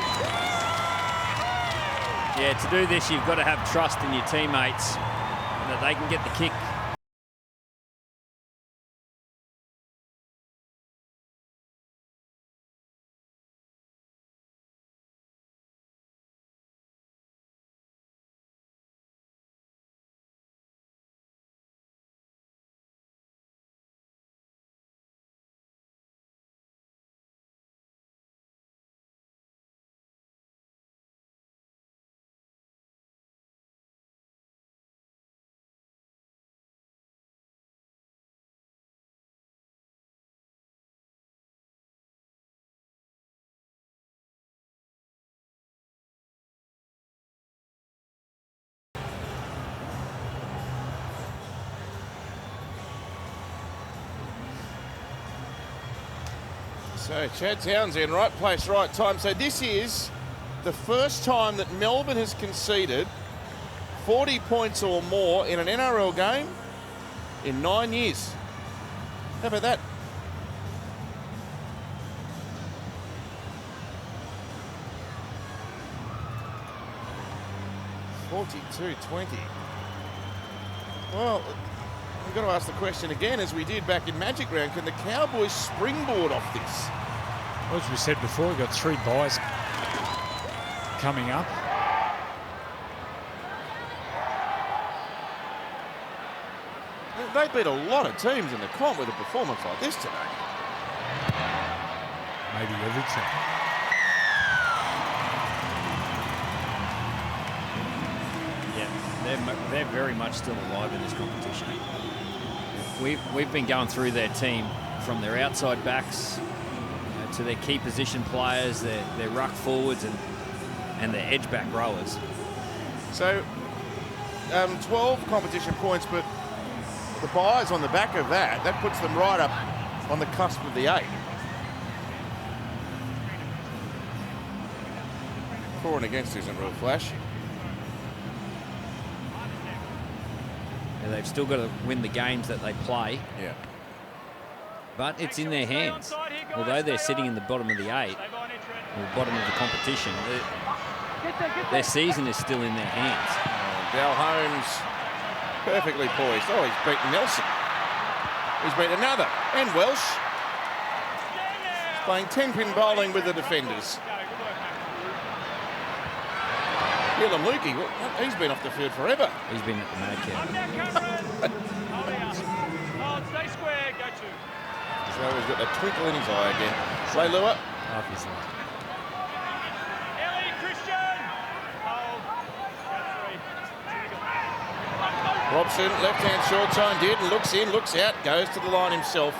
B: Yeah, to do this, you've got to have trust in your teammates that they can get the kick.
A: So Chad Townsend, right place, right time. So this is the first time that Melbourne has conceded 40 points or more in an NRL game in 9 years. How about that? (42-20). Well, we've got to ask the question again, as we did back in Magic Round, can the Cowboys springboard off this?
D: Well, as we said before, we've got 3 buys coming up.
A: They beat a lot of teams in the comp with a performance like this today.
D: Maybe every team.
B: Yeah, they're very much still alive in this competition. We've been going through their team from their outside backs to their key position players, their ruck forwards and their edge back rowers.
A: So 12 competition points, but the buys on the back of that puts them right up on the cusp of the 8. For and against isn't real flashy.
B: And they've still got to win the games that they play.
A: Yeah.
B: But it's in their hands. Although they're sitting in the bottom of the 8, or the bottom of the competition, their season is still in their hands.
A: Dal Holmes perfectly poised. Oh, he's beaten Nelson. He's beaten another. And Welsh. He's playing 10-pin bowling with the defenders. Gillam Lukey, he's been off the field forever.
B: He's been at the Madcap.
C: Stay square, go to.
A: So he's got that twinkle in his eye again. Slay Lua.
C: Ellie, Christian. Hold. Go
A: Robson, left-hand short side, did, and looks in, looks out, goes to the line himself.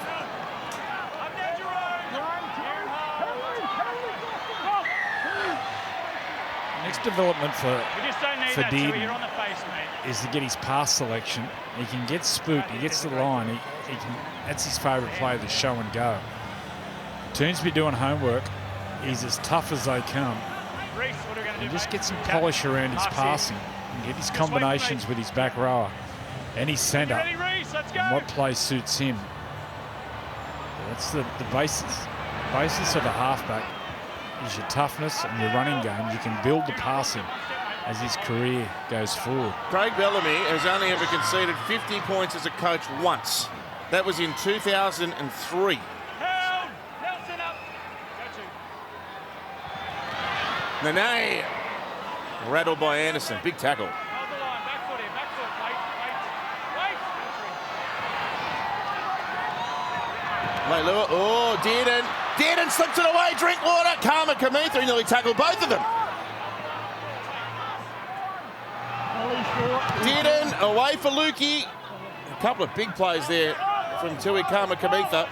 D: Next development for Dean
C: You're on the face, mate.
D: is to get his pass selection. He can get spooked, he gets to the line, he can. That's his favourite play, the show and go. Toonsby doing homework. He's as tough as they come. And just get some polish around his passing and get his combinations with his back rower and his centre and what play suits him. That's the basis. The basis of a halfback is your toughness and your running game. You can build the passing as his career goes forward.
A: Craig Bellamy has only ever conceded 50 points as a coach once. That was in 2003. Nene rattled by Anderson. Big tackle. Leilua, oh, Dearden slips it away, Drinkwater, Karma Kamitha, he nearly tackled both of them. Dearden away for Lukey. A couple of big plays there from Tui Karma Kamitha.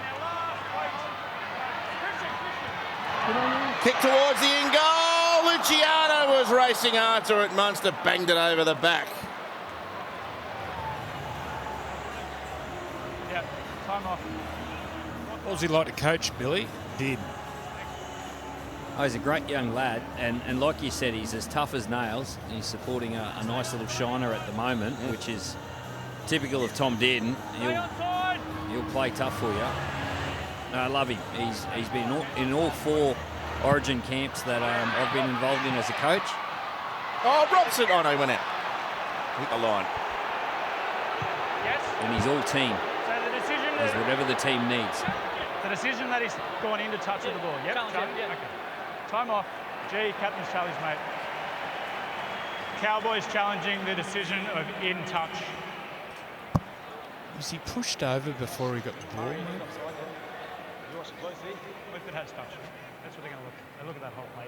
A: Kick towards the in goal. Luciano was racing after it. Munster banged it over the back.
C: Yeah, time off.
D: What was he like to coach, Billy? Did.
B: Oh, he's a great young lad, and like you said, he's as tough as nails. He's supporting a nice little shiner at the moment, which is typical of Tom Dearden. He'll play tough for you. No, I love him. He's been in all 4 Origin camps that I've been involved in as a coach.
A: Oh, Robson! Oh no, he went out. Hit the line.
C: Yes.
B: And he's all team.
C: So the decision
B: There's whatever the team needs.
C: The decision that he's gone in to touch with the ball. Yep. Okay. Time off. G, captain's challenge, mate. Cowboys challenging the decision of in touch.
D: Was he pushed over before he got the ball?
C: If it has touch. That's what they're going to look. They look at that whole play.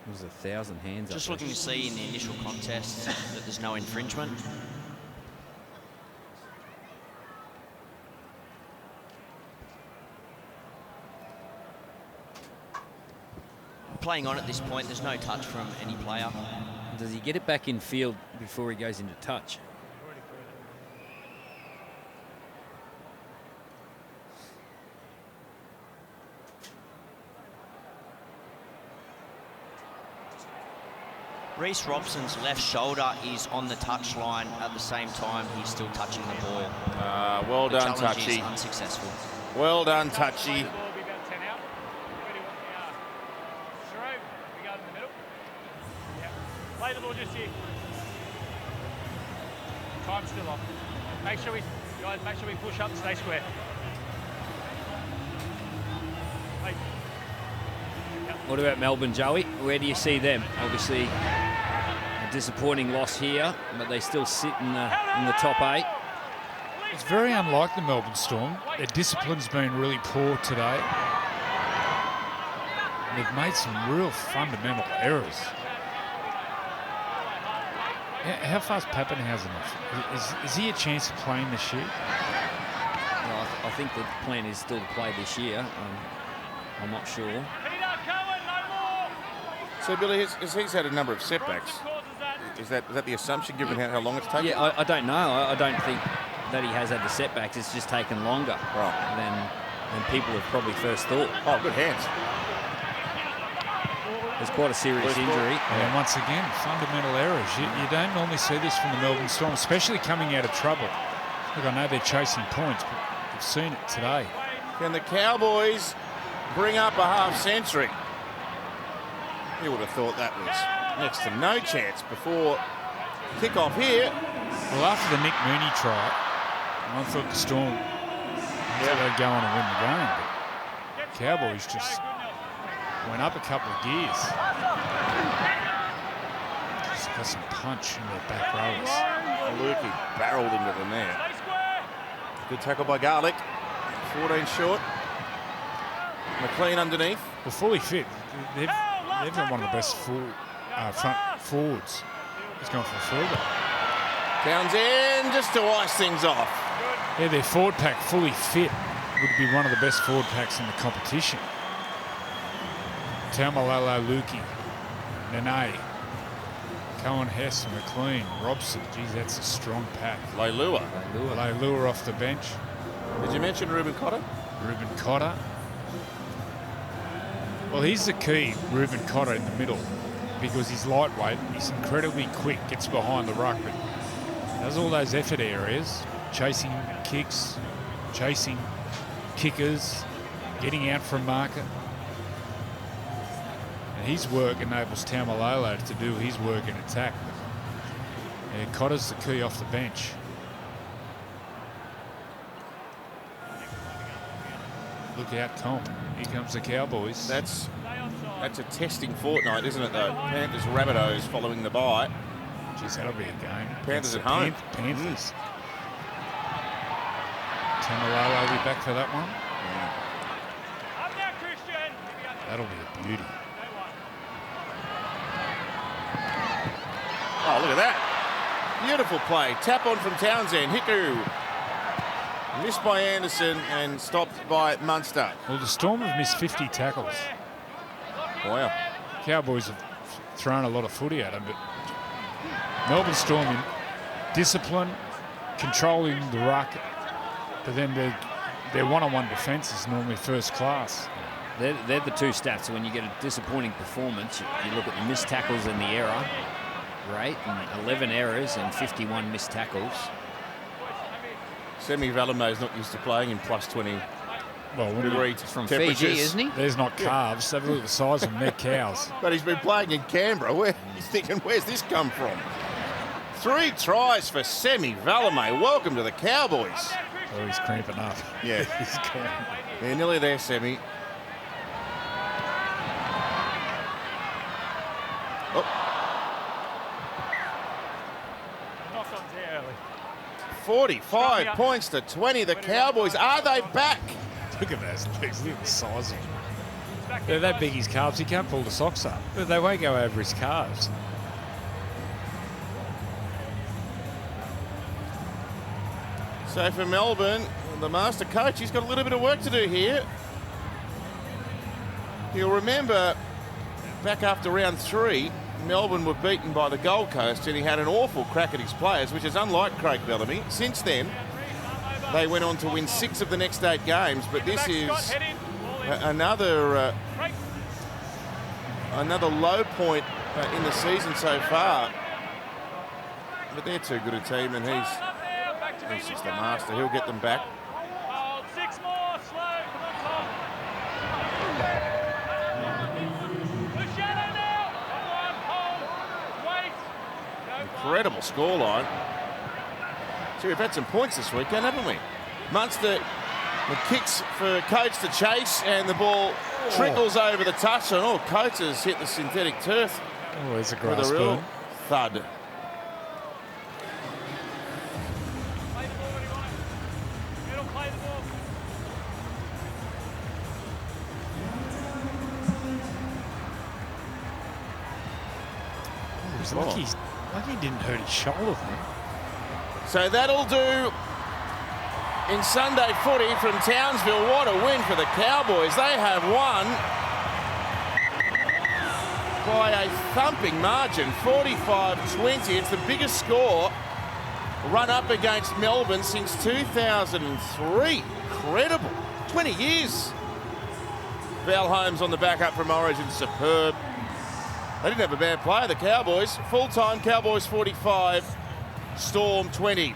B: There's 1,000 hands
F: Just
B: up
F: looking to see in the initial contest that there's no infringement. Playing on at this point, there's no touch from any player.
B: Does he get it back in field before he goes into touch?
F: Reece Robson's left shoulder is on the touch line at the same time he's still touching the ball.
A: Well
F: The
A: done,
F: challenge is
A: Touchy.
F: unsuccessful.
A: Well done, Touchy.
C: Play the ball just here. Time's still off. Make sure we push up and stay square. Hey.
B: What about Melbourne, Joey? Where do you see them? Obviously, a disappointing loss here, but they still sit in the top 8.
D: It's very unlike the Melbourne Storm. Their discipline's been really poor today. They've made some real fundamental errors. How far's Pappenhausen off? Is he a chance of playing this year?
B: Well, I think the plan is still to play this year. I'm not sure.
A: So, Billy, he's had a number of setbacks. Is that the assumption, given how long it's taken?
B: Yeah, I don't know. I don't think that he has had the setbacks. It's just taken longer than people have probably first thought.
A: Oh, good hands.
B: It's quite a serious injury.
D: And once again, fundamental errors. You don't normally see this from the Melbourne Storm, especially coming out of trouble. Look, I know they're chasing points, but we've seen it today.
A: Can the Cowboys bring up a half century? You would have thought that was next to no chance before kick-off here.
D: Well, after the Nick Mooney try, I thought the Storm they'd go on and win the game. But Cowboys just went up a couple of gears. Just got some punch in their back rows.
A: Lukey barreled into them there. Good tackle by Garlick. 14 short. McLean underneath.
D: Well, fully fit. They've got one of the best full front forwards. He's gone for a fielder.
A: Townsend just to ice things off.
D: Yeah, their forward pack fully fit would be one of the best forward packs in the competition. Taumalolo, Lukey, Nene, Cohen, Hess, McLean, Robson. Geez, that's a strong pack.
A: Leilua.
D: Leilua off the bench.
A: Did you mention Ruben Cotter?
D: Ruben Cotter. Well, he's the key, Ruben Cotter in the middle, because he's lightweight, he's incredibly quick, gets behind the ruck, but does all those effort areas, chasing kicks, chasing kickers, getting out from marker. And his work enables Taumalolo to do his work in attack. Yeah, Cotter's the key off the bench. Look out, Comp. Here comes the Cowboys.
A: That's a testing fortnight, isn't it, though? Panthers, Rabbitohs following the bye.
D: Jeez, that'll be a game.
A: Panthers at home.
D: Panthers. Taumalolo will be back for that one. That'll be a beauty.
A: Oh, look at that. Beautiful play. Tap on from Townsend. Hiku. Missed by Anderson and stopped by Munster.
D: Well, the Storm have missed 50 tackles.
A: Wow.
D: Cowboys have thrown a lot of footy at them, but Melbourne Storm in discipline, controlling the ruck, but then their one-on-one defence is normally first class.
B: They're the two stats. When you get a disappointing performance, you look at the missed tackles and the error rate, and 11 errors and 51 missed tackles.
A: Semi Valamo's not used to playing in plus 20 degree
B: from
A: temperatures.
B: Fiji, isn't he?
D: There's not calves. Have a look at the size of them. They're cows.
A: But he's been playing in Canberra. He's thinking, where's this come from? 3 tries for Semi Valame. Welcome to the Cowboys.
D: Oh, he's cramping up.
A: Yeah.
D: He's cramping.
A: Yeah, nearly there, Semi. Oh. 45 points to 20. The Cowboys, are they back?
D: Look at those legs. Look at the size of them. They're that big, his calves. He can't pull the socks up. But they won't go over his calves.
A: So for Melbourne, the master coach, he's got a little bit of work to do here. You'll remember back after round 3, Melbourne were beaten by the Gold Coast and he had an awful crack at his players, which is unlike Craig Bellamy. Since then, they went on to win 6 of the next 8 games, but this is another low point in the season so far. But they're too good a team, and he's just a master. He'll get them back.
C: 6 more, slow. Come on, Tom.
A: Incredible scoreline. See, we've had some points this weekend, haven't we? Munster kicks for Coates to chase, and the ball trickles over the touchline. Oh, Coates has hit the synthetic turf.
D: Oh, there's a grass
A: with a real
D: burn.
A: thud.
D: Like he didn't hurt his shoulder.
A: So that'll do in Sunday footy from Townsville. What a win for the Cowboys. They have won by a thumping margin, 45-20. It's the biggest score run up against Melbourne since 2003. Incredible. 20 years. Val Holmes on the back up from Origin. Superb. They didn't have a bad player, the Cowboys. Full-time Cowboys 45, Storm 20.